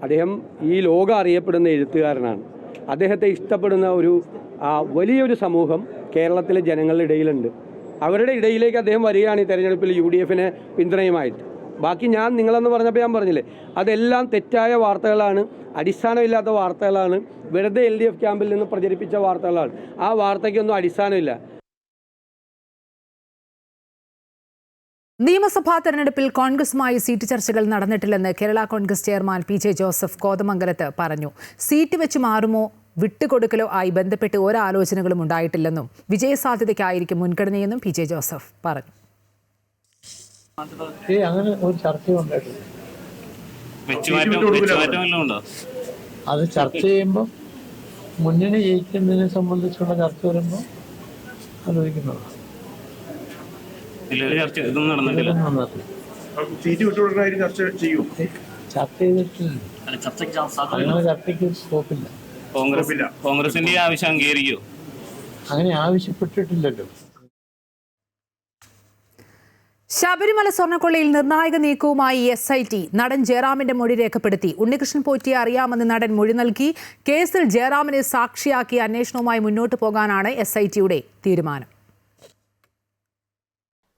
അദ്ദേഹം ഈ ലോകം അറിയപ്പെടുന്ന എഴുത്തുകാരനാണ്. അദ്ദേഹത്തെ ഇഷ്ടപ്പെടുന്ന വലിയൊരു സമൂഹം കേരളത്തിലെ ജനങ്ങളുടെ ഇടയിലുണ്ട്. അവരുടെ ഇടയിലേക്ക് അദ്ദേഹം വരികയാണ് ഈ തെരഞ്ഞെടുപ്പിൽ UDFന് പിന്തുണയുമായിട്ട്. ബാക്കി നിങ്ങളെന്ന് പറഞ്ഞപ്പോൾ ഞാൻ പറഞ്ഞില്ലേ, അതെല്ലാം തെറ്റായ വാർത്തകളാണ്, അടിസ്ഥാനമില്ലാത്ത വാർത്തകളാണ്, വെറുതെ LDF ക്യാമ്പിൽ നിന്ന് പ്രചരിപ്പിച്ച വാർത്തകളാണ്. ആ വാർത്തയ്ക്കൊന്നും അടിസ്ഥാനമില്ല. നിയമസഭാ തെരഞ്ഞെടുപ്പിൽ കോൺഗ്രസുമായി സീറ്റ് ചർച്ചകൾ നടന്നിട്ടില്ലെന്ന് Kerala Congress chairman PJ Joseph കോതമംഗലത്ത് പറഞ്ഞു. സീറ്റ് വെച്ച് മാറുമോ വിട്ടുകൊടുക്കലോ ആയി ബന്ധപ്പെട്ട് ഒരാലോചനകളും ഉണ്ടായിട്ടില്ലെന്നും വിജയസാധ്യതയ്ക്കായിരിക്കും മുൻഗണനയെന്നും PJ ജോസഫ് പറഞ്ഞു. അങ്ങനെ ഒരു ചർച്ചയുണ്ടായിട്ടില്ല. അത് ചർച്ച ചെയ്യുമ്പോൾ മുന്നണി ജയിക്കുന്നതിനെ സംബന്ധിച്ചുള്ള ചർച്ച വരുമ്പോൾ ആലോചിക്കുന്നതാണ്. ചർച്ചയ്ക്ക് സ്കോപ്പില്ല. കോൺഗ്രസിന്റെ ആവശ്യം അംഗീകരിക്കുമോ? അങ്ങനെ ആവശ്യപ്പെട്ടിട്ടില്ലല്ലോ. ശബരിമല സ്വർണ്ണക്കൊള്ളയിൽ നിർണായക നീക്കവുമായി SIT നടൻ ജയറാമിന്റെ മൊഴി രേഖപ്പെടുത്തി. ഉണ്ണികൃഷ്ണൻ പോറ്റിയെ അറിയാമെന്ന് നടൻ മൊഴി നൽകി. കേസിൽ ജയറാമിനെ സാക്ഷിയാക്കി അന്വേഷണവുമായി മുന്നോട്ട് പോകാനാണ് SITയുടെ തീരുമാനം.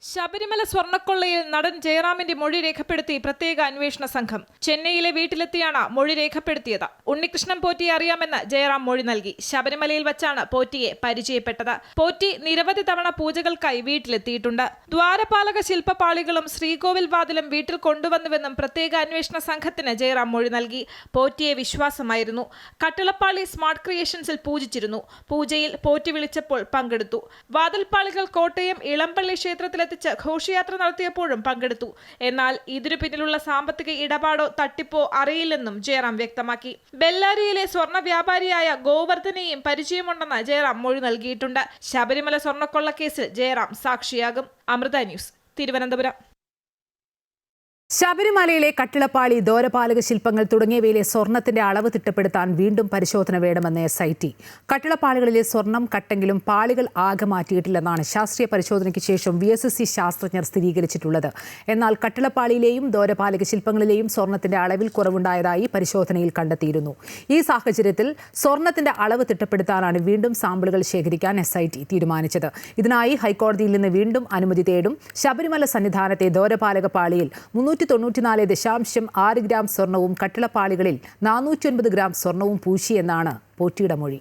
ശബരിമല സ്വർണ്ണക്കൊള്ളയിൽ നടൻ ജയറാമിന്റെ മൊഴി രേഖപ്പെടുത്തി പ്രത്യേക അന്വേഷണ സംഘം ചെന്നൈയിലെ വീട്ടിലെത്തിയാണ് മൊഴി രേഖപ്പെടുത്തിയത്. ഉണ്ണികൃഷ്ണൻ പോറ്റിയെ അറിയാമെന്ന് ജയറാം മൊഴി നൽകി. ശബരിമലയിൽ വച്ചാണ് പോറ്റിയെ പരിചയപ്പെട്ടത്. പോറ്റി നിരവധി തവണ പൂജകൾക്കായി വീട്ടിലെത്തിയിട്ടുണ്ട്. ദ്വാരപാലക ശില്പപാളികളും ശ്രീകോവിൽ വാതിലും വീട്ടിൽ കൊണ്ടുവന്നുവെന്നും പ്രത്യേക അന്വേഷണ സംഘത്തിന് ജയറാം മൊഴി നൽകി. പോറ്റിയെ വിശ്വാസമായിരുന്നു. കട്ടിളപ്പാളി സ്മാർട്ട് ക്രിയേഷൻസിൽ പൂജിച്ചിരുന്നു. പൂജയിൽ പോറ്റി വിളിച്ചപ്പോൾ പങ്കെടുത്തു. വാതിൽപ്പാളികൾ കോട്ടയം ഇളമ്പള്ളി ക്ഷേത്രത്തിലെ ഘോഷയാത്ര നടത്തിയപ്പോഴും പങ്കെടുത്തു. എന്നാൽ ഇതിനു പിന്നിലുള്ള സാമ്പത്തിക ഇടപാടോ തട്ടിപ്പോ അറിയില്ലെന്നും ജയറാം വ്യക്തമാക്കി. ബെല്ലാരിയിലെ സ്വർണ്ണ വ്യാപാരിയായ ഗോവർദ്ധനെയും പരിചയമുണ്ടെന്ന് ജയറാം മൊഴി നൽകിയിട്ടുണ്ട്. ശബരിമല സ്വർണ്ണക്കൊള്ളക്കേസിൽ ജയറാം സാക്ഷിയാകും. അമൃത ന്യൂസ്, തിരുവനന്തപുരം. ശബരിമലയിലെ കട്ടിളപ്പാളി, ദ്വാരപാലക ശില്പങ്ങൾ തുടങ്ങിയവയിലെ സ്വർണത്തിന്റെ അളവ് തിട്ടപ്പെടുത്താൻ വീണ്ടും പരിശോധന വേണമെന്ന് SIT. കട്ടിളപ്പാളികളിലെ സ്വർണം കട്ടെങ്കിലും പാളികൾ ആകെ മാറ്റിയിട്ടില്ലെന്നാണ് ശാസ്ത്രീയ പരിശോധനയ്ക്ക് ശേഷം VSSC ശാസ്ത്രജ്ഞർ സ്ഥിരീകരിച്ചിട്ടുള്ളത്. എന്നാൽ കട്ടിളപ്പാളിയിലെയും ദ്വാരപാലക ശില്പങ്ങളിലെയും സ്വർണത്തിന്റെ അളവിൽ കുറവുണ്ടായതായി പരിശോധനയിൽ കണ്ടെത്തിയിരുന്നു. ഈ സാഹചര്യത്തിൽ സ്വർണത്തിന്റെ അളവ് തിട്ടപ്പെടുത്താനാണ് വീണ്ടും സാമ്പിളുകൾ ശേഖരിക്കാൻ SIT തീരുമാനിച്ചത്. ഇതിനായി ഹൈക്കോടതിയിൽ നിന്ന് വീണ്ടും അനുമതി തേടും. ശബരിമല സന്നിധാനത്തെ ദ്വാരപാലക പാളിയിൽ 394.6 ഗ്രാം സ്വർണവും കട്ടിളപ്പാളികളിൽ 409 ഗ്രാം സ്വർണവും പൂശിയെന്നാണ് പോറ്റിയുടെ മൊഴി.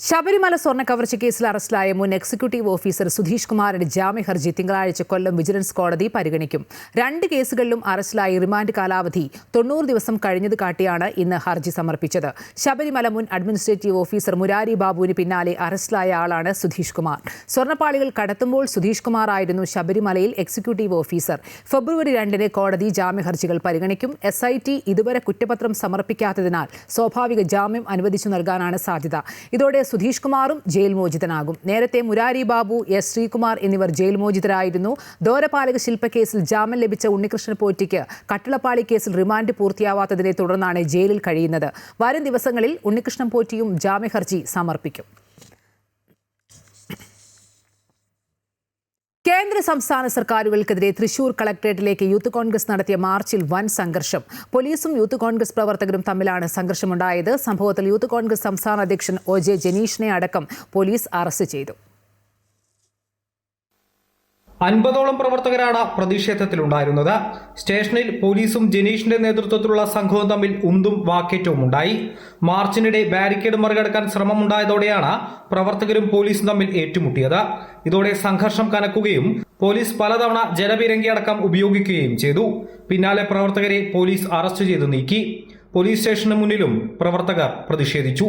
ശബരിമല സ്വർണ്ണ കവർച്ച കേസിൽ അറസ്റ്റിലായ മുൻ എക്സിക്യൂട്ടീവ് ഓഫീസർ സുധീഷ് കുമാറിന്റെ ജാമ്യ ഹർജി തിങ്കളാഴ്ച കൊല്ലം വിജിലൻസ് കോടതി പരിഗണിക്കും. 2 കേസുകളിലും അറസ്റ്റിലായി റിമാൻഡ് കാലാവധി 90 ദിവസം കഴിഞ്ഞത് കാട്ടിയാണ് ഇന്ന് ഹർജി സമർപ്പിച്ചത്. ശബരിമല മുൻ അഡ്മിനിസ്ട്രേറ്റീവ് ഓഫീസർ മുരാരി ബാബുവിന് പിന്നാലെ അറസ്റ്റിലായ ആളാണ് സുധീഷ് കുമാർ. സ്വർണ്ണപ്പാളികൾ കടത്തുമ്പോൾ സുധീഷ് കുമാർ ആയിരുന്നു ശബരിമലയിൽ എക്സിക്യൂട്ടീവ് ഓഫീസർ. ഫെബ്രുവരി 2 കോടതി ജാമ്യ ഹർജികൾ പരിഗണിക്കും. SIT ഇതുവരെ കുറ്റപത്രം സമർപ്പിക്കാത്തതിനാൽ സ്വാഭാവിക ജാമ്യം അനുവദിച്ചു നൽകാനാണ് സാധ്യത. ഇതോടെ സുധീഷ് കുമാറും ജയിൽ മോചിതനാകും. നേരത്തെ മുരാരി ബാബു, S. ശ്രീകുമാർ എന്നിവർ ജയിൽ മോചിതരായിരുന്നു. ദ്വാരപാലക ശില്പക്കേസിൽ ജാമ്യം ലഭിച്ച ഉണ്ണികൃഷ്ണൻ പോറ്റിക്ക് കട്ടിളപ്പാളി കേസിൽ റിമാൻഡ് പൂർത്തിയാവാത്തതിനെ തുടർന്നാണ് ജയിലിൽ കഴിയുന്നത്. വരും ദിവസങ്ങളിൽ ഉണ്ണികൃഷ്ണൻ പോറ്റിയും ജാമ്യ ഹർജി സമർപ്പിക്കും. കേന്ദ്ര സംസ്ഥാന സർക്കാരുകൾക്കെതിരെ തൃശൂർ കളക്ടറേറ്റിലേക്ക് യൂത്ത് കോൺഗ്രസ് നടത്തിയ മാർച്ചിൽ വൻ സംഘർഷം. പോലീസും യൂത്ത് കോൺഗ്രസ് പ്രവർത്തകരും തമ്മിലാണ് സംഘർഷമുണ്ടായത്. സംഭവത്തിൽ യൂത്ത് കോൺഗ്രസ് സംസ്ഥാന അധ്യക്ഷൻ OJ ജനീഷിനെ അടക്കം പോലീസ് അറസ്റ്റ് ചെയ്തു. 50ഓളം പ്രവർത്തകരാണ് പ്രതിഷേധത്തിലുണ്ടായിരുന്നത്. സ്റ്റേഷനിൽ പോലീസും ജനീഷിന്റെ നേതൃത്വത്തിലുള്ള സംഘവും തമ്മിൽ ഉന്തും വാക്കേറ്റവും ഉണ്ടായി. മാർച്ചിനിടെ ബാരിക്കേഡ് മറികടക്കാൻ ശ്രമമുണ്ടായതോടെയാണ് പ്രവർത്തകരും പോലീസും തമ്മിൽ ഏറ്റുമുട്ടിയത്. ഇതോടെ സംഘർഷം കനക്കുകയും പോലീസ് പലതവണ ജലപീരങ്കി അടക്കം ഉപയോഗിക്കുകയും ചെയ്തു. പിന്നാലെ പ്രവർത്തകരെ പോലീസ് അറസ്റ്റ് ചെയ്തു നീക്കി. പോലീസ് സ്റ്റേഷന് മുന്നിലും പ്രവർത്തകർ പ്രതിഷേധിച്ചു.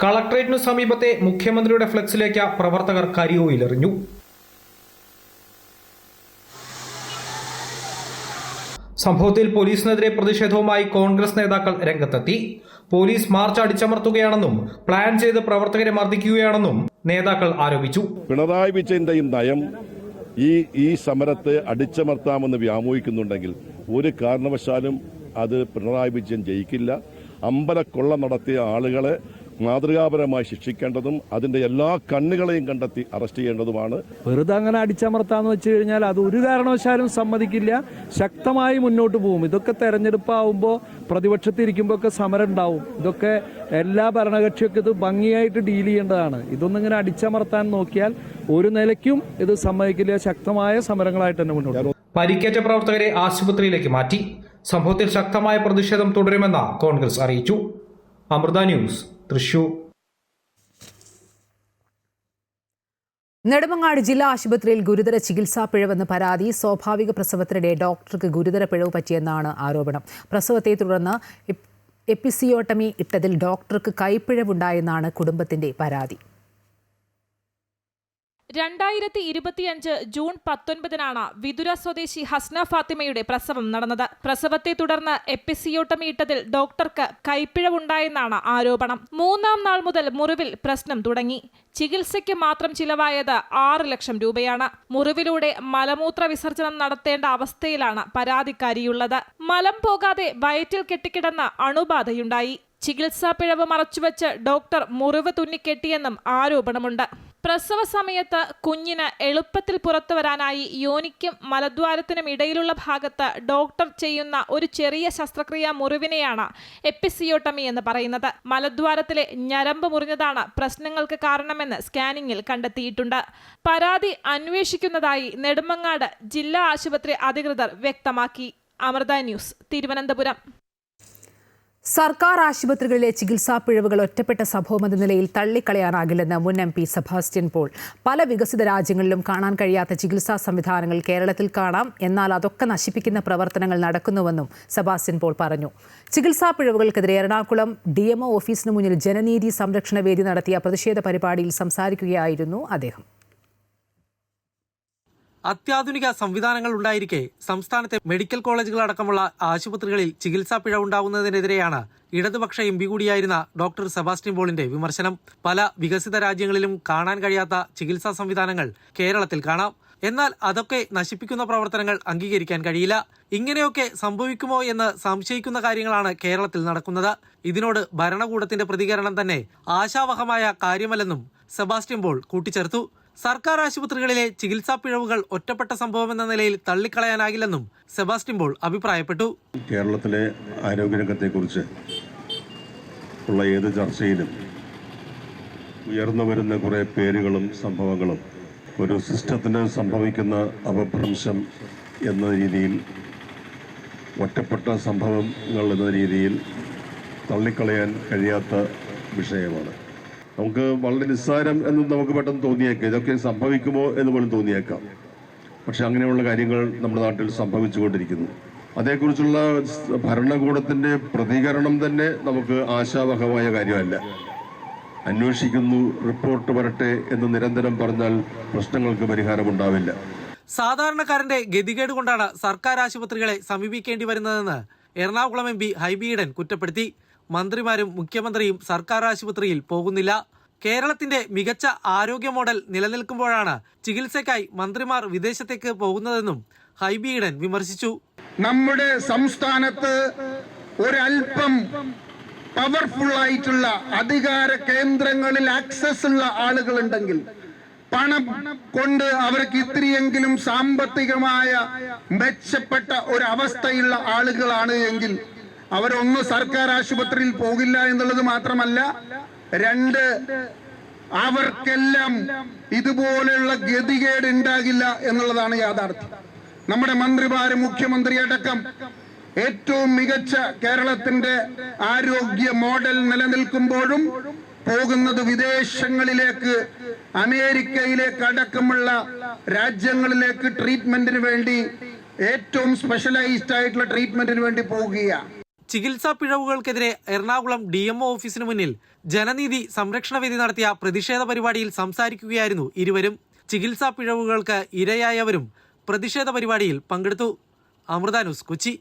കളക്ടറേറ്റിനു സമീപത്തെ മുഖ്യമന്ത്രിയുടെ ഫ്ലെക്സിലേക്ക് പ്രവർത്തകർ കരിയോയിലെറിഞ്ഞു. സംഭവത്തിൽ പോലീസിനെതിരെ പ്രതിഷേധവുമായി കോൺഗ്രസ് നേതാക്കൾ രംഗത്തെത്തി. പോലീസ് മാർച്ച് അടിച്ചമർത്തുകയാണെന്നും പ്ലാൻ ചെയ്ത് പ്രവർത്തകരെ മർദ്ദിക്കുകയാണെന്നും നേതാക്കൾ ആരോപിച്ചു. പിണറായി വിജയന്റെ നയം ഈ സമരത്തെ അടിച്ചമർത്താമെന്ന് വ്യാമോഹിക്കുന്നുണ്ടെങ്കിൽ ഒരു കാരണവശാലും അത് പിണറായി വിജയൻ ജയിക്കില്ല. അമ്പലക്കൊള്ള നടത്തിയ ആളുകളെ മാതൃകാപരമായി ശിക്ഷിക്കേണ്ടതും അതിന്റെ എല്ലാ കണ്ണുകളെയും കണ്ടെത്തി അറസ്റ്റ് ചെയ്യേണ്ടതുമാണ്. വെറുതെ അങ്ങനെ അടിച്ചമർത്താന്ന് വെച്ച് കഴിഞ്ഞാൽ അത് ഒരു കാരണവശാലും സമ്മതിക്കില്ല. ശക്തമായി മുന്നോട്ട് പോകും. ഇതൊക്കെ തെരഞ്ഞെടുപ്പാവുമ്പോൾ പ്രതിപക്ഷത്തിരിക്കുമ്പോൾ ഒക്കെ സമരം ഉണ്ടാവും. ഇതൊക്കെ എല്ലാ ഭരണകക്ഷിയൊക്കെ ഇത് ഭംഗിയായിട്ട് ഡീൽ ചെയ്യേണ്ടതാണ്. ഇതൊന്നും ഇങ്ങനെ അടിച്ചമർത്താൻ നോക്കിയാൽ ഒരു നിലയ്ക്കും ഇത് സമ്മതിക്കില്ല. ശക്തമായ സമരങ്ങളായിട്ട് തന്നെ മുന്നോട്ട്. പരിക്കേറ്റ പ്രവർത്തകരെ ആശുപത്രിയിലേക്ക് മാറ്റി. സംഭവത്തിൽ ശക്തമായ പ്രതിഷേധം തുടരുമെന്ന് കോൺഗ്രസ് അറിയിച്ചു. അമൃത ന്യൂസ്, തൃശൂർ. നെടുമങ്ങാട് ജില്ലാ ആശുപത്രിയിൽ ഗുരുതര ചികിത്സാ പിഴവെന്ന് പരാതി. സ്വാഭാവിക പ്രസവത്തിനിടെ ഡോക്ടർക്ക് ഗുരുതര പിഴവ് പറ്റിയെന്നാണ് ആരോപണം. പ്രസവത്തെ തുടർന്ന് എപ്പിസിയോട്ടമി ഇട്ടതിൽ ഡോക്ടർക്ക് കൈപ്പിഴവുണ്ടായെന്നാണ് കുടുംബത്തിന്റെ പരാതി. 2025 ജൂൺ 19 വിതുര സ്വദേശി ഹസ്ന ഫാത്തിമയുടെ പ്രസവം നടന്നത്. പ്രസവത്തെ തുടർന്ന് എപ്പിസിയോട്ടമി ഇട്ടതിൽ ഡോക്ടർക്ക് കൈപ്പിഴവുണ്ടായെന്നാണ് ആരോപണം. 3-ാം നാൾ മുതൽ മുറിവിൽ പ്രശ്നം തുടങ്ങി. ചികിത്സയ്ക്ക് മാത്രം ചിലവായത് 6 ലക്ഷം രൂപയാണ്. മുറിവിലൂടെ മലമൂത്ര വിസർജനം നടത്തേണ്ട അവസ്ഥയിലാണ് പരാതിക്കാരിയുള്ളത്. മലം പോകാതെ വയറ്റിൽ കെട്ടിക്കിടന്ന അണുബാധയുണ്ടായി. ചികിത്സാ പിഴവ് മറച്ചുവെച്ച് ഡോക്ടർ മുറിവ് തുന്നിക്കെട്ടിയെന്നും ആരോപണമുണ്ട്. പ്രസവ സമയത്ത് കുഞ്ഞിന് എളുപ്പത്തിൽ പുറത്തുവരാനായി യോനിക്കും മലദ്വാരത്തിനും ഇടയിലുള്ള ഭാഗത്ത് ഡോക്ടർ ചെയ്യുന്ന ഒരു ചെറിയ ശസ്ത്രക്രിയാ മുറിവിനെയാണ് എപ്പിസിയോട്ടമി എന്ന് പറയുന്നത്. മലദ്വാരത്തിലെ ഞരമ്പ് മുറിഞ്ഞതാണ് പ്രശ്നങ്ങൾക്ക് കാരണമെന്ന് സ്കാനിങ്ങിൽ കണ്ടെത്തിയിട്ടുണ്ട്. പരാതി അന്വേഷിക്കുന്നതായി നെടുമങ്ങാട് ജില്ലാ ആശുപത്രി അധികൃതർ വ്യക്തമാക്കി. അമൃത ന്യൂസ്, തിരുവനന്തപുരം. സർക്കാർ ആശുപത്രികളിലെ ചികിത്സാ പിഴവുകൾ ഒറ്റപ്പെട്ട സംഭവമെന്ന നിലയിൽ തള്ളിക്കളയാനാകില്ലെന്ന് മുൻ MP സെബാസ്റ്റ്യൻ പോൾ. പല വികസിത രാജ്യങ്ങളിലും കാണാൻ കഴിയാത്ത ചികിത്സാ സംവിധാനങ്ങൾ കേരളത്തിൽ കാണാം. എന്നാൽ അതൊക്കെ നശിപ്പിക്കുന്ന പ്രവർത്തനങ്ങൾ നടക്കുന്നുവെന്നും സെബാസ്റ്റ്യൻ പോൾ പറഞ്ഞു. ചികിത്സാ പിഴവുകൾക്കെതിരെ എറണാകുളം DMO ഓഫീസിന് മുന്നിൽ ജനനീതി സംരക്ഷണ വേദി നടത്തിയ പ്രതിഷേധ പരിപാടിയിൽ സംസാരിക്കുകയായിരുന്നു അദ്ദേഹം. അത്യാധുനിക സംവിധാനങ്ങൾ ഉണ്ടായിരിക്കെ സംസ്ഥാനത്തെ മെഡിക്കൽ കോളേജുകളടക്കമുള്ള ആശുപത്രികളിൽ ചികിത്സാ പിഴവുണ്ടാകുന്നതിനെതിരെയാണ് ഇടതുപക്ഷ MP കൂടിയായിരുന്ന ഡോക്ടർ സെബാസ്റ്റ്യൻ പോളിന്റെ വിമർശനം. പല വികസിത രാജ്യങ്ങളിലും കാണാൻ കഴിയാത്ത ചികിത്സാ സംവിധാനങ്ങൾ കേരളത്തിൽ കാണാം. എന്നാൽ അതൊക്കെ നശിപ്പിക്കുന്ന പ്രവർത്തനങ്ങൾ അംഗീകരിക്കാൻ കഴിയില്ല. ഇങ്ങനെയൊക്കെ സംഭവിക്കുമോ എന്ന് സംശയിക്കുന്ന കാര്യങ്ങളാണ് കേരളത്തിൽ നടക്കുന്നത്. ഇതിനോട് ഭരണകൂടത്തിന്റെ പ്രതികരണം തന്നെ ആശാവഹമായ കാര്യമല്ലെന്നും സെബാസ്റ്റ്യൻ പോൾ കൂട്ടിച്ചേർത്തു. സർക്കാർ ആശുപത്രികളിലെ ചികിത്സാ പിഴവുകൾ ഒറ്റപ്പെട്ട സംഭവമെന്ന നിലയിൽ തള്ളിക്കളയാനാകില്ലെന്നും സെബാസ്റ്റ്യൻ പോൾ അഭിപ്രായപ്പെട്ടു. കേരളത്തിലെ ആരോഗ്യരംഗത്തെക്കുറിച്ച് ഉള്ള ഏത് ചർച്ചയിലും ഉയർന്നു വരുന്ന കുറേ പേരുകളും സംഭവങ്ങളും ഒരു സിസ്റ്റത്തിന് സംഭവിക്കുന്ന അപഭ്രംശം എന്ന രീതിയിൽ, ഒറ്റപ്പെട്ട സംഭവങ്ങൾ എന്ന രീതിയിൽ തള്ളിക്കളയാൻ കഴിയാത്ത വിഷയമാണ്. നമുക്ക് വളരെ നിസ്സാരം എന്ന് നമുക്ക് പെട്ടെന്ന് തോന്നിയേക്കാം. ഇതൊക്കെ സംഭവിക്കുമോ എന്ന് പോലും തോന്നിയേക്കാം. പക്ഷെ അങ്ങനെയുള്ള കാര്യങ്ങൾ നമ്മുടെ നാട്ടിൽ സംഭവിച്ചുകൊണ്ടിരിക്കുന്നു. അതേക്കുറിച്ചുള്ള ഭരണകൂടത്തിൻ്റെ പ്രതികരണം തന്നെ നമുക്ക് ആശാവഹമായ കാര്യമല്ല. അന്വേഷിക്കുന്നു, റിപ്പോർട്ട് വരട്ടെ എന്ന് നിരന്തരം പറഞ്ഞാൽ പ്രശ്നങ്ങൾക്ക് പരിഹാരമുണ്ടാവില്ല. സാധാരണക്കാരന്റെ ഗതികേട് കൊണ്ടാണ് സർക്കാർ ആശുപത്രികളെ സമീപിക്കേണ്ടി വരുന്നതെന്ന് എറണാകുളം MP ഹൈബി ഈഡൻ കുറ്റപ്പെടുത്തി. മന്ത്രിമാരും മുഖ്യമന്ത്രിയും സർക്കാർ ആശുപത്രിയിൽ പോകുന്നില്ല. കേരളത്തിന്റെ മികച്ച ആരോഗ്യ മോഡൽ നിലനിൽക്കുമ്പോഴാണ് ചികിത്സയ്ക്കായി മന്ത്രിമാർ വിദേശത്തേക്ക് പോകുന്നതെന്നും ഹൈബി ഈഡൻ വിമർശിച്ചു. നമ്മുടെ സംസ്ഥാനത്ത് ഒരൽപ്പം പവർഫുള്ളായിട്ടുള്ള അധികാര കേന്ദ്രങ്ങളിൽ ആക്സസ് ഉള്ള ആളുകളുണ്ടെങ്കിൽ, പണം കൊണ്ട് അവർക്ക് ഇത്രയെങ്കിലും സാമ്പത്തികമായ മെച്ചപ്പെട്ട ഒരവസ്ഥയുള്ള ആളുകളാണ് എങ്കിൽ അവരൊന്ന് സർക്കാർ ആശുപത്രിയിൽ പോകില്ല എന്നുള്ളത് മാത്രമല്ല, രണ്ട്, അവർക്കെല്ലാം ഇതുപോലെയുള്ള ഗതികേട് ഉണ്ടാകില്ല എന്നുള്ളതാണ് യാഥാർത്ഥ്യം. നമ്മുടെ മന്ത്രിമാര്, മുഖ്യമന്ത്രി അടക്കം ഏറ്റവും മികച്ച കേരളത്തിന്റെ ആരോഗ്യ മോഡൽ നിലനിൽക്കുമ്പോഴും പോകുന്നത് വിദേശങ്ങളിലേക്ക്, അമേരിക്കയിലേക്ക് അടക്കമുള്ള രാജ്യങ്ങളിലേക്ക് ട്രീറ്റ്മെന്റിന് വേണ്ടി, ഏറ്റവും സ്പെഷ്യലൈസ്ഡ് ആയിട്ടുള്ള ട്രീറ്റ്മെന്റിന് വേണ്ടി പോവുകയാണ്. ചികിത്സാ പിഴവുകൾക്കെതിരെ എറണാകുളം DMO ഓഫീസിന് മുന്നിൽ ജനനീതി സംരക്ഷണ വേദി നടത്തിയ പ്രതിഷേധ പരിപാടിയിൽ സംസാരിക്കുകയായിരുന്നു ഇരുവരും. ചികിത്സാ പിഴവുകൾക്ക് ഇരയായവരും പ്രതിഷേധ പരിപാടിയിൽ പങ്കെടുത്തു. അമൃത ന്യൂസ്, കൊച്ചി.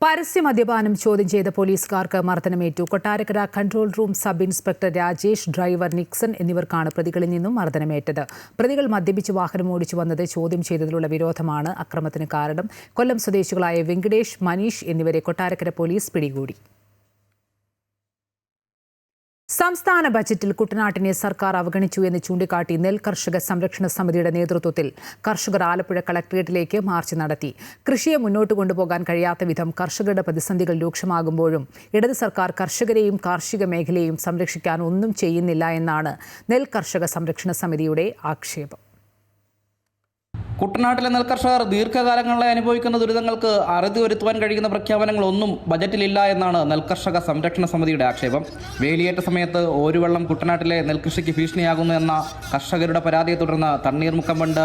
പരസ്യ മദ്യപാനം ചോദ്യം ചെയ്ത പോലീസുകാർക്ക് മർദ്ദനമേറ്റു. Kottarakkara control room sub inspector Rajesh, driver Nixon എന്നിവർക്കാണ് പ്രതികളിൽ നിന്നും മർദ്ദനമേറ്റത്. പ്രതികൾ മദ്യപിച്ച് വാഹനം ഓടിച്ചു വന്നത് ചോദ്യം ചെയ്തതിലുള്ള വിരോധമാണ് അക്രമത്തിന് കാരണം. കൊല്ലം സ്വദേശികളായ വെങ്കടേഷ്, മനീഷ് എന്നിവരെ കൊട്ടാരക്കര പോലീസ് പിടികൂടി. സംസ്ഥാന ബജറ്റിൽ കുട്ടനാട്ടിനെ സർക്കാർ അവഗണിച്ചു എന്ന് ചൂണ്ടിക്കാട്ടി നെൽ കർഷക സംരക്ഷണ സമിതിയുടെ നേതൃത്വത്തിൽ കർഷകർ ആലപ്പുഴ കളക്ടറേറ്റിലേക്ക് മാർച്ച് നടത്തി. കൃഷിയെ മുന്നോട്ട് കൊണ്ടുപോകാൻ കഴിയാത്ത വിധം കർഷകരുടെ പ്രതിസന്ധികൾ രൂക്ഷമാകുമ്പോഴും ഇടത് സർക്കാർ കർഷകരെയും കാർഷിക മേഖലയെയും സംരക്ഷിക്കാൻ ഒന്നും ചെയ്യുന്നില്ല എന്നാണ് നെൽ കർഷക സംരക്ഷണ സമിതിയുടെ ആക്ഷേപം. കുട്ടനാട്ടിലെ നെൽകർഷകർ ദീർഘകാലങ്ങളായി അനുഭവിക്കുന്ന ദുരിതങ്ങൾക്ക് അറുതി വരുത്തുവാൻ കഴിയുന്ന പ്രഖ്യാപനങ്ങളൊന്നും ബജറ്റിലില്ല എന്നാണ് നെൽകർഷക സംരക്ഷണ സമിതിയുടെ ആക്ഷേപം. വേലിയേറ്റ സമയത്ത് ഓരുവെള്ളം കുട്ടനാട്ടിലെ നെൽകൃഷിക്ക് ഭീഷണിയാകുന്നു എന്ന കർഷകരുടെ പരാതിയെ തുടർന്ന് തണ്ണീർമുക്കം ബണ്ട്,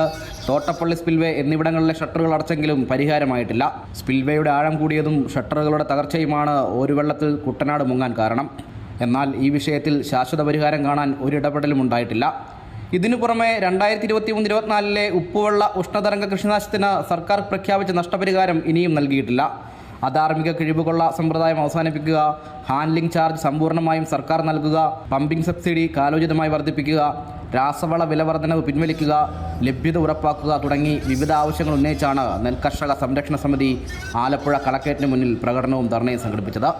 തോട്ടപ്പള്ളി സ്പിൽവേ എന്നിവിടങ്ങളിലെ ഷട്ടറുകൾ അടച്ചെങ്കിലും പരിഹാരമായിട്ടില്ല. സ്പിൽവേയുടെ ആഴം കൂടിയതും ഷട്ടറുകളുടെ തകർച്ചയുമാണ് ഓരുവെള്ളത്തിൽ കുട്ടനാട് മുങ്ങാൻ കാരണം. എന്നാൽ ഈ വിഷയത്തിൽ ശാശ്വത പരിഹാരം കാണാൻ ഒരിടപെടലും ഉണ്ടായിട്ടില്ല. ഇതിനു പുറമെ 2023-24 ഉപ്പുവെള്ള ഉഷ്ണതരംഗ കൃഷിനാശത്തിന് സർക്കാർ പ്രഖ്യാപിച്ച നഷ്ടപരിഹാരം ഇനിയും നൽകിയിട്ടില്ല. അധാർമിക കിഴിവുകൊള്ള സമ്പ്രദായം അവസാനിപ്പിക്കുക, ഹാൻഡ്ലിംഗ് ചാർജ് സമ്പൂർണ്ണമായും സർക്കാർ നൽകുക, പമ്പിംഗ് സബ്സിഡി കാലോചിതമായി വർദ്ധിപ്പിക്കുക, രാസവള വില വർധനവ് പിൻവലിക്കുക, ലഭ്യത ഉറപ്പാക്കുക തുടങ്ങി വിവിധ ആവശ്യങ്ങൾ ഉന്നയിച്ചാണ് നെൽകർഷക സംരക്ഷണ സമിതി ആലപ്പുഴ കളക്ടറേറ്റിന് മുന്നിൽ പ്രകടനവും ധർണയും സംഘടിപ്പിച്ചത്.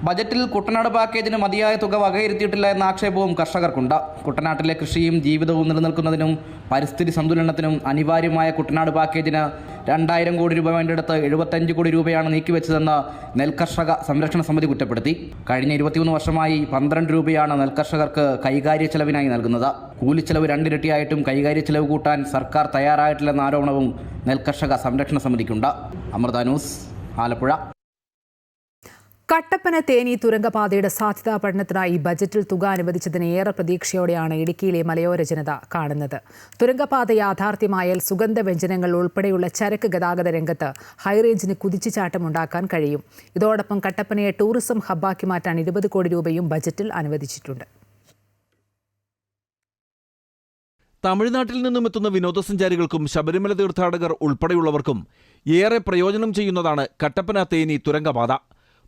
ബജറ്റിൽ കുട്ടനാട് പാക്കേജിന് മതിയായ തുക വകയിരുത്തിയിട്ടില്ല എന്ന ആക്ഷേപവും കർഷകർക്കുണ്ട്. കുട്ടനാട്ടിലെ കൃഷിയും ജീവിതവും നിലനിൽക്കുന്നതിനും പരിസ്ഥിതി സന്തുലനത്തിനും അനിവാര്യമായ കുട്ടനാട് പാക്കേജിന് 2000 കോടി രൂപ വേണ്ടിയെടുത്ത് 75 കോടി രൂപയാണ് നീക്കിവെച്ചതെന്ന് നെൽകർഷക സംരക്ഷണ സമിതി കുറ്റപ്പെടുത്തി. കഴിഞ്ഞ 23 വർഷമായി 12 രൂപയാണ് നെൽകർഷകർക്ക് കൈകാര്യ ചെലവിനായി നൽകുന്നത്. കൂലിച്ചെലവ് 2 ഇരട്ടിയായിട്ടും കൈകാര്യ ചെലവ് കൂട്ടാൻ സർക്കാർ തയ്യാറായിട്ടില്ലെന്ന ആരോപണവും നെൽകർഷക സംരക്ഷണ സമിതിക്കുണ്ട്. അമൃത ന്യൂസ്, ആലപ്പുഴ. കട്ടപ്പന തേനി തുരങ്കപാതയുടെ സാധ്യതാ പഠനത്തിനായി ബജറ്റിൽ തുക അനുവദിച്ചതിന് ഏറെ പ്രതീക്ഷയോടെയാണ് ഇടുക്കിയിലെ മലയോര ജനത കാണുന്നത്. തുരങ്കപാത യാഥാർത്ഥ്യമായാൽ സുഗന്ധവ്യഞ്ജനങ്ങൾ ഉൾപ്പെടെയുള്ള ചരക്ക് ഗതാഗത രംഗത്ത് ഹൈറേഞ്ചിന് കുതിച്ചുചാട്ടമുണ്ടാക്കാൻ കഴിയും. ഇതോടൊപ്പം കട്ടപ്പനയെ ടൂറിസം ഹബ്ബാക്കി മാറ്റാൻ 20 കോടി രൂപയും ബജറ്റിൽ അനുവദിച്ചിട്ടുണ്ട്. തമിഴ്നാട്ടിൽ നിന്നും എത്തുന്ന വിനോദസഞ്ചാരികൾക്കും ശബരിമല തീർത്ഥാടകർ ഉൾപ്പെടെയുള്ളവർക്കും ഏറെ പ്രയോജനം ചെയ്യുന്നതാണ് കട്ടപ്പന തേനി തുരങ്കപാത.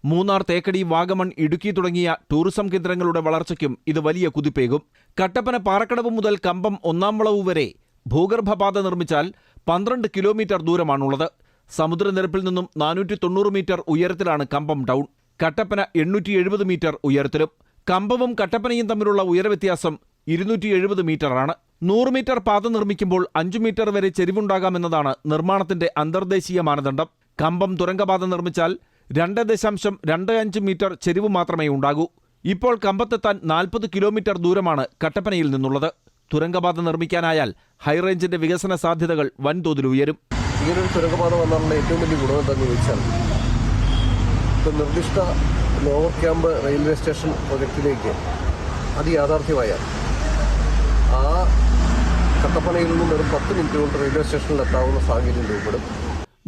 മൂന്നാർ, തേക്കടി, വാഗമൺ, ഇടുക്കി തുടങ്ങിയ ടൂറിസം കേന്ദ്രങ്ങളുടെ വളർച്ചയ്ക്കും ഇത് വലിയ കുതിപ്പേകും. കട്ടപ്പന പാറക്കടവ് മുതൽ കമ്പം 1-ാം വളവ് വരെ ഭൂഗർഭപാത നിർമ്മിച്ചാൽ 12 കിലോമീറ്റർ ദൂരമാണുള്ളത്. സമുദ്രനിരപ്പിൽ നിന്നും 490 മീറ്റർ ഉയരത്തിലാണ് കമ്പം ടൗൺ. കട്ടപ്പന 870 മീറ്റർ ഉയരത്തിലും. കമ്പവും കട്ടപ്പനയും തമ്മിലുള്ള ഉയരവ്യത്യാസം 270 മീറ്ററാണ്. 100 മീറ്റർ പാത നിർമ്മിക്കുമ്പോൾ 5 മീറ്റർ വരെ ചെരിവുണ്ടാകാമെന്നതാണ് നിർമ്മാണത്തിന്റെ അന്തർദേശീയ മാനദണ്ഡം. കമ്പം തുരങ്കപാത നിർമ്മിച്ചാൽ 2.25 മീറ്റർ ചെരിവ് മാത്രമേ ഉണ്ടാകൂ. ഇപ്പോൾ കമ്പത്തെത്താൻ 40 കിലോമീറ്റർ ദൂരമാണ് കട്ടപ്പനയിൽ നിന്നുള്ളത്. തുരങ്കപാത നിർമ്മിക്കാനായാൽ ഹൈറേഞ്ചിന്റെ വികസന സാധ്യതകൾ വൻതോതിൽ ഉയരും. ഇങ്ങനൊരു തുരങ്കപാത വന്നാലുള്ള ഏറ്റവും വലിയ ഗുണം എന്താണെന്ന് ചോദിച്ചാൽ, ഇപ്പോൾ നിർദ്ദിഷ്ട ലോവർ ക്യാമ്പ് റെയിൽവേ സ്റ്റേഷൻ പ്രൊജക്റ്റിലേക്ക് അത് യാഥാർത്ഥ്യമായാൽ ആ കട്ടപ്പനയിൽ നിന്നും വെറും 10 മിനിറ്റ് കൊണ്ട് റെയിൽവേ സ്റ്റേഷനിൽ എത്താവുന്ന സാഹചര്യം രൂപപ്പെടും.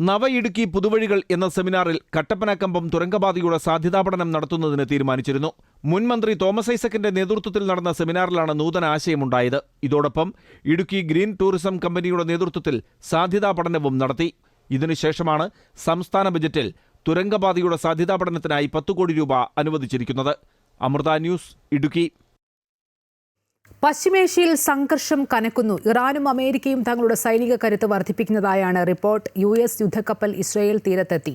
നവ ഇടുക്കി പുതുവഴികൾ എന്ന സെമിനാറിൽ കട്ടപ്പന കമ്പം തുരങ്കപാതയുടെ സാധ്യതാ പഠനം നടത്തുന്നതിന് തീരുമാനിച്ചിരുന്നു. മുൻ മന്ത്രി തോമസ് ഐസക്കിന്റെ നേതൃത്വത്തിൽ നടന്ന സെമിനാറിലാണ് നൂതന ആശയമുണ്ടായത്. ഇതോടൊപ്പം ഇടുക്കി ഗ്രീൻ ടൂറിസം കമ്പനിയുടെ നേതൃത്വത്തിൽ സാധ്യതാ പഠനവും നടത്തി. ഇതിനുശേഷമാണ് സംസ്ഥാന ബജറ്റിൽ തുരങ്കപാതയുടെ സാധ്യതാ പഠനത്തിനായി 10 കോടി രൂപ അനുവദിച്ചിരിക്കുന്നത്. അമൃത ന്യൂസ്, ഇടുക്കി. പശ്ചിമേഷ്യയിൽ സംഘർഷം കനക്കുന്നു. ഇറാനും അമേരിക്കയും തങ്ങളുടെ സൈനിക കരുത്ത് വർദ്ധിപ്പിക്കുന്നതായാണ് റിപ്പോർട്ട്. US യുദ്ധക്കപ്പൽ ഇസ്രയേൽ തീരത്തെത്തി.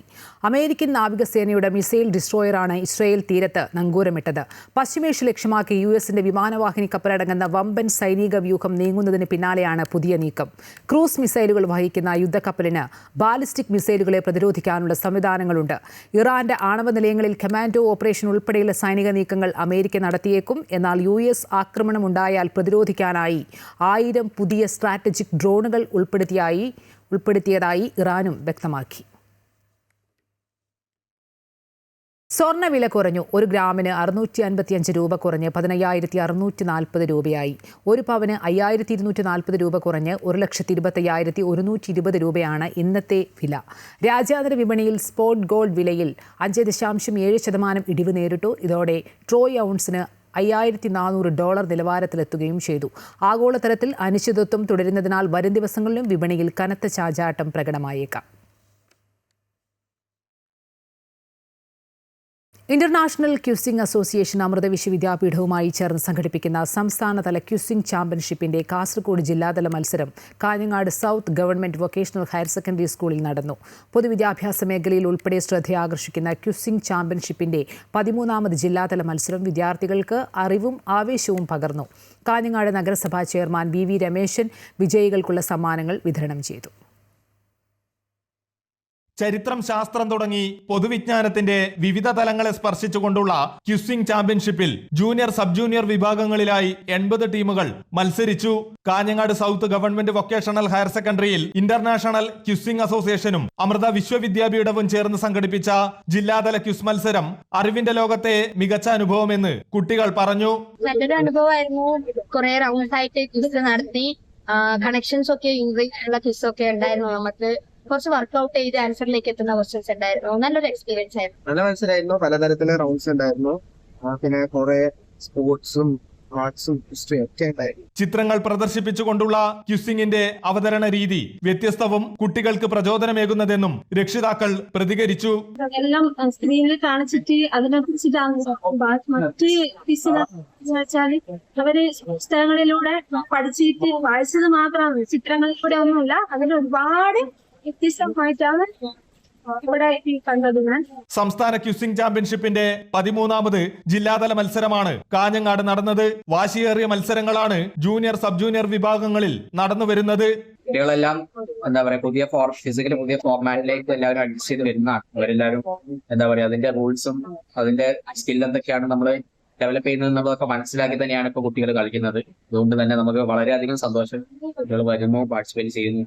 അമേരിക്കൻ നാവികസേനയുടെ മിസൈൽ ഡിസ്ട്രോയറാണ് ഇസ്രയേൽ തീരത്ത് നങ്കൂരമിട്ടത്. പശ്ചിമേഷ്യ ലക്ഷ്യമാക്കി USന്റെ വിമാനവാഹിനി കപ്പലടങ്ങുന്ന വമ്പൻ സൈനിക വ്യൂഹം നീങ്ങുന്നതിന് പിന്നാലെയാണ് പുതിയ നീക്കം. ക്രൂസ് മിസൈലുകൾ വഹിക്കുന്ന യുദ്ധക്കപ്പലിന് ബാലിസ്റ്റിക് മിസൈലുകളെ പ്രതിരോധിക്കാനുള്ള സംവിധാനങ്ങളുണ്ട്. ഇറാന്റെ ആണവ നിലയങ്ങളിൽ കമാൻഡോ ഓപ്പറേഷൻ ഉൾപ്പെടെയുള്ള സൈനിക നീക്കങ്ങൾ അമേരിക്ക നടത്തിയേക്കും. എന്നാൽ US ആക്രമണമുണ്ടായ പ്രതിരോധിക്കാനായി 1000 പുതിയ സ്ട്രാറ്റജിക് ഡ്രോണുകൾ ഉൾപ്പെടുത്തിയതായി ഇറാനും വ്യക്തമാക്കി. സ്വർണ്ണവില കുറഞ്ഞു. 1 ഗ്രാമിന് 655 രൂപ കുറഞ്ഞ് 15,640 രൂപയായി. 1 പവന് 5,240 രൂപ കുറഞ്ഞ് 1,25,120 രൂപയാണ് ഇന്നത്തെ വില. രാജ്യാന്തര വിപണിയിൽ സ്പോട്ട് ഗോൾഡ് വിലയിൽ 5.7% ഇടിവ് നേരിട്ടു. ഇതോടെ ട്രോയ് ഔൺസിന് $5,400 നിലവാരത്തിലെത്തുകയും ചെയ്തു. ആഗോളതലത്തിൽ അനിശ്ചിതത്വം തുടരുന്നതിനാൽ വരും ദിവസങ്ങളിലും വിപണിയിൽ കനത്ത ചാഞ്ചാട്ടം പ്രകടമായേക്കാം. ഇന്റർനാഷണൽ ക്യൂസിംഗ് അസോസിയേഷൻ അമൃത വിശ്വവിദ്യാപീഠവുമായി ചേർന്ന് സംഘടിപ്പിക്കുന്ന സംസ്ഥാനതല ക്യൂസിംഗ് ചാമ്പ്യൻഷിപ്പിന്റെ കാസർഗോഡ് ജില്ലാതല മത്സരം Kanhangad south government vocational higher secondary സ്കൂളിൽ നടന്നു. പൊതുവിദ്യാഭ്യാസ മേഖലയിൽ ഉൾപ്പെടെ ശ്രദ്ധയാകർഷിക്കുന്ന ക്യൂസിംഗ് ചാമ്പ്യൻഷിപ്പിന്റെ 13ാമത് ജില്ലാതല മത്സരം വിദ്യാർത്ഥികൾക്ക് അറിവും ആവേശവും പകർന്നു. കാഞ്ഞങ്ങാട് നഗരസഭാ ചെയർമാൻ VV രമേശൻ വിജയികൾക്കുള്ള സമ്മാനങ്ങൾ വിതരണം ചെയ്തു. ചരിത്രം, ശാസ്ത്രം തുടങ്ങി പൊതുവിജ്ഞാനത്തിന്റെ വിവിധ തലങ്ങളെ സ്പർശിച്ചുകൊണ്ടുള്ള ക്യൂസിംഗ് ചാമ്പ്യൻഷിപ്പിൽ ജൂനിയർ, സബ് ജൂനിയർ വിഭാഗങ്ങളിലായി 80 ടീമുകൾ മത്സരിച്ചു. Kanhangad south government vocational higher സെക്കൻഡറിയിൽ ഇന്റർനാഷണൽ ക്യൂസിംഗ് അസോസിയേഷനും അമൃത വിശ്വവിദ്യാപീഠവും ചേർന്ന് സംഘടിപ്പിച്ച ജില്ലാതല ക്യൂസ് മത്സരം അറിവിന്റെ ലോകത്തെ മികച്ച അനുഭവമെന്ന് കുട്ടികൾ പറഞ്ഞു. നല്ലൊരു അനുഭവമായിരുന്നു. കുറെ റൗണ്ട്സ് ആയിട്ട് ക്വിസ് നടത്തി. കണക്ഷൻസ് ഒക്കെ ഇംഗ്ലീഷ് ഉള്ള ക്വിസ് ഒക്കെ ഉണ്ടായിരുന്നു. നമുക്ക് കുറച്ച് വർക്ക്ഔട്ട് ചെയ്ത് ആൻസറിലേക്ക് എത്തുന്ന ക്വസ്റ്റ്യൻസ് ഉണ്ടായിരുന്നു. നല്ലൊരു എക്സ്പീരിയൻസ് ആയിരുന്നു. നല്ല മത്സരമായിരുന്നു. പലതരത്തിലുള്ള റൗണ്ട്സ് ഉണ്ടായിരുന്നു. പിന്നെ കുറെ സ്പോർട്സും ആർട്സും ഹിസ്റ്ററിയും ഒക്കെ ഉണ്ടായിരുന്നു. ചിത്രങ്ങൾ പ്രദർശിപ്പിച്ചുകൊണ്ടുള്ള ക്യൂസിംഗിന്റെ അവതരണ രീതി വ്യത്യസ്തവും കുട്ടികൾക്ക് പ്രചോദനമേകുന്നതെന്നും രക്ഷിതാക്കൾ പ്രതികരിച്ചു. എല്ലാം സ്ക്രീനിൽ കാണിച്ചിട്ട് അതിനെക്കുറിച്ചിട്ടാണ് മറ്റ് വെച്ചാല് അവര് പുസ്തകങ്ങളിലൂടെ പഠിച്ചിട്ട് വായിച്ചത് മാത്രമാണ്, ചിത്രങ്ങളിലൂടെ ഒന്നുമില്ല. അതിൽ ഒരുപാട് വ്യത്യസ്തമായിട്ടാണ് ഇവിടെ കണ്ടത്. സംസ്ഥാന ക്യൂസിംഗ് ചാമ്പ്യൻഷിപ്പിന്റെ 13ാമത് ജില്ലാതല മത്സരമാണ് കാഞ്ഞങ്ങാട് നടന്നത്. വാശിയേറിയ മത്സരങ്ങളാണ് ജൂനിയർ, സബ് ജൂനിയർ വിഭാഗങ്ങളിൽ നടന്നു വരുന്നത്. കുട്ടികളെല്ലാം പുതിയ ഫിസിക്കലി പുതിയ ഫോർമാറ്റിലേക്ക് എല്ലാവരും അഡ്ജസ്റ്റ് ചെയ്ത് വരുന്നതാണ്. അവരെല്ലാവരും അതിന്റെ റൂൾസും അതിന്റെ സ്കിൽ എന്തൊക്കെയാണ് നമ്മൾ ഡെവലപ്പ് ചെയ്യുന്നത് എന്നുള്ളതൊക്കെ മനസ്സിലാക്കി തന്നെയാണ് ഇപ്പോൾ കുട്ടികൾ കളിക്കുന്നത്. അതുകൊണ്ട് തന്നെ നമുക്ക് വളരെയധികം സന്തോഷം. കുട്ടികൾ വരുന്നു, പാർട്ടിസിപ്പേറ്റ് ചെയ്യുന്നു,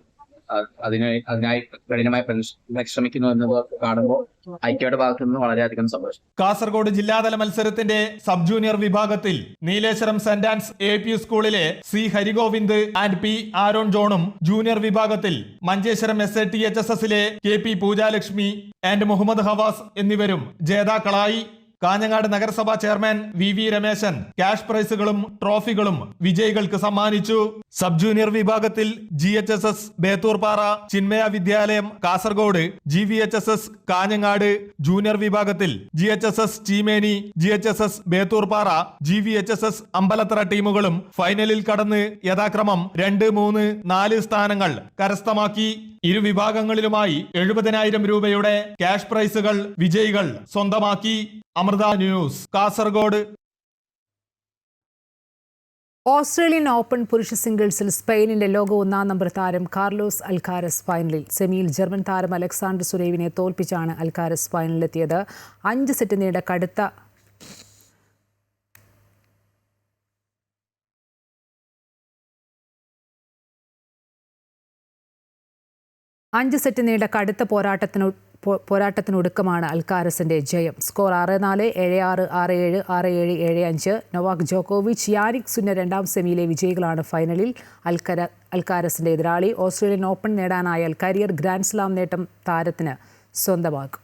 അതിനായി കഠിനമായി പരിശ്രമിക്കുന്നു എന്നത് കാണുമ്പോൾ ഐക്യയുടെ ഭാഗത്തു നിന്ന് വളരെയധികം സന്തോഷം. കാസർഗോഡ് ജില്ലാതല മത്സരത്തിന്റെ സബ് ജൂനിയർ വിഭാഗത്തിൽ നീലേശ്വരം സെന്റ് ആൻസ് AP സ്കൂളിലെ C Harigovind and P Aaron ജോണും, ജൂനിയർ വിഭാഗത്തിൽ മഞ്ചേശ്വരം SATHSSലെ KP പൂജാലക്ഷ്മി ആൻഡ് മുഹമ്മദ് ഹവാസ് എന്നിവരും ജേതാക്കളായി. കാഞ്ഞങ്ങാട് നഗരസഭാ ചെയർമാൻ VV രമേശൻ ക്യാഷ് പ്രൈസുകളും ട്രോഫികളും വിജയികൾക്ക് സമ്മാനിച്ചു. സബ് ജൂനിയർ വിഭാഗത്തിൽ GHSS Bethurpara Chinmaya Vidyalayam Kasaragod, GVHSS Kanhangad, junior വിഭാഗത്തിൽ GHSS Cheemeni, GHSS Bethurpara, GVHSS Ambalathara ടീമുകളും ഫൈനലിൽ കടന്ന് യഥാക്രമം 2, 3, 4 സ്ഥാനങ്ങൾ കരസ്ഥമാക്കി. ഇരു വിഭാഗങ്ങളിലുമായി 70,000 രൂപയുടെ ക്യാഷ് പ്രൈസുകൾ വിജയികൾ സ്വന്തമാക്കി. Amrita news, Kasaragod. Australian open പുരുഷ സിംഗിൾസിൽ സ്പെയിനിന്റെ ലോക 1-ാം നമ്പർ താരം കാർലോസ് അൽക്കാരസ് ഫൈനലിൽ. സെമിയിൽ ജർമ്മൻ താരം അലക്സാണ്ടർ സുരേവിനെ തോൽപ്പിച്ചാണ് അൽക്കാരസ് ഫൈനലിലെത്തിയത്. 5 സെറ്റ് നീണ്ട കടുത്ത പോരാട്ടത്തിനൊടുക്കമാണ് അൽക്കാരസിന്റെ ജയം. സ്കോർ 6-4, 7-6, 6-7, 6-7, 7-5. നൊവാക് ജോക്കോവിച്ച്, യാനിക് സിന്നർ 2ാം സെമിയിലെ വിജയികളാണ് ഫൈനലിൽ അൽക്കാരസിന്റെ എതിരാളി. ഓസ്ട്രേലിയൻ ഓപ്പൺ നേടാനായാൽ കരിയർ ഗ്രാൻഡ് സ്ലാം നേട്ടം താരത്തിന് സ്വന്തമാകും.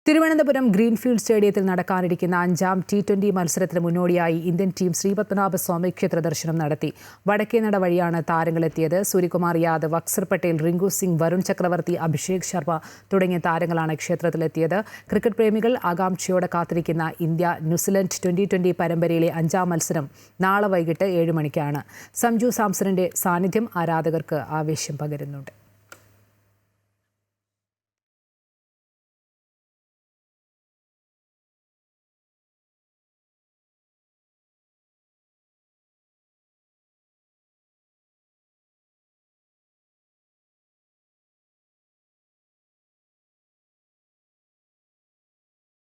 തിരുവനന്തപുരം ഗ്രീൻഫീൽഡ് സ്റ്റേഡിയത്തിൽ നടക്കാനിരിക്കുന്ന 5ാം T20 മത്സരത്തിന് മുന്നോടിയായി ഇന്ത്യൻ ടീം ശ്രീപത്മനാഭസ്വാമി ക്ഷേത്ര ദർശനം നടത്തി. വടക്കേനട വഴിയാണ് താരങ്ങളെത്തിയത്. സൂര്യകുമാർ യാദവ്, അക്സർ പട്ടേൽ, റിങ്കു സിംഗ്, വരുൺ ചക്രവർത്തി, അഭിഷേക് ശർമ്മ തുടങ്ങിയ താരങ്ങളാണ് ക്ഷേത്രത്തിലെത്തിയത്. ക്രിക്കറ്റ് പ്രേമികൾ ആകാംക്ഷയോടെ കാത്തിരിക്കുന്ന ഇന്ത്യ-ന്യൂസിലൻഡ് T20 പരമ്പരയിലെ 5ാം മത്സരം നാളെ വൈകിട്ട് 7 മണിക്കാണ്. സഞ്ജു സാംസണിന്റെ സാന്നിധ്യം ആരാധകർക്ക് ആവേശം പകരുന്നുണ്ട്.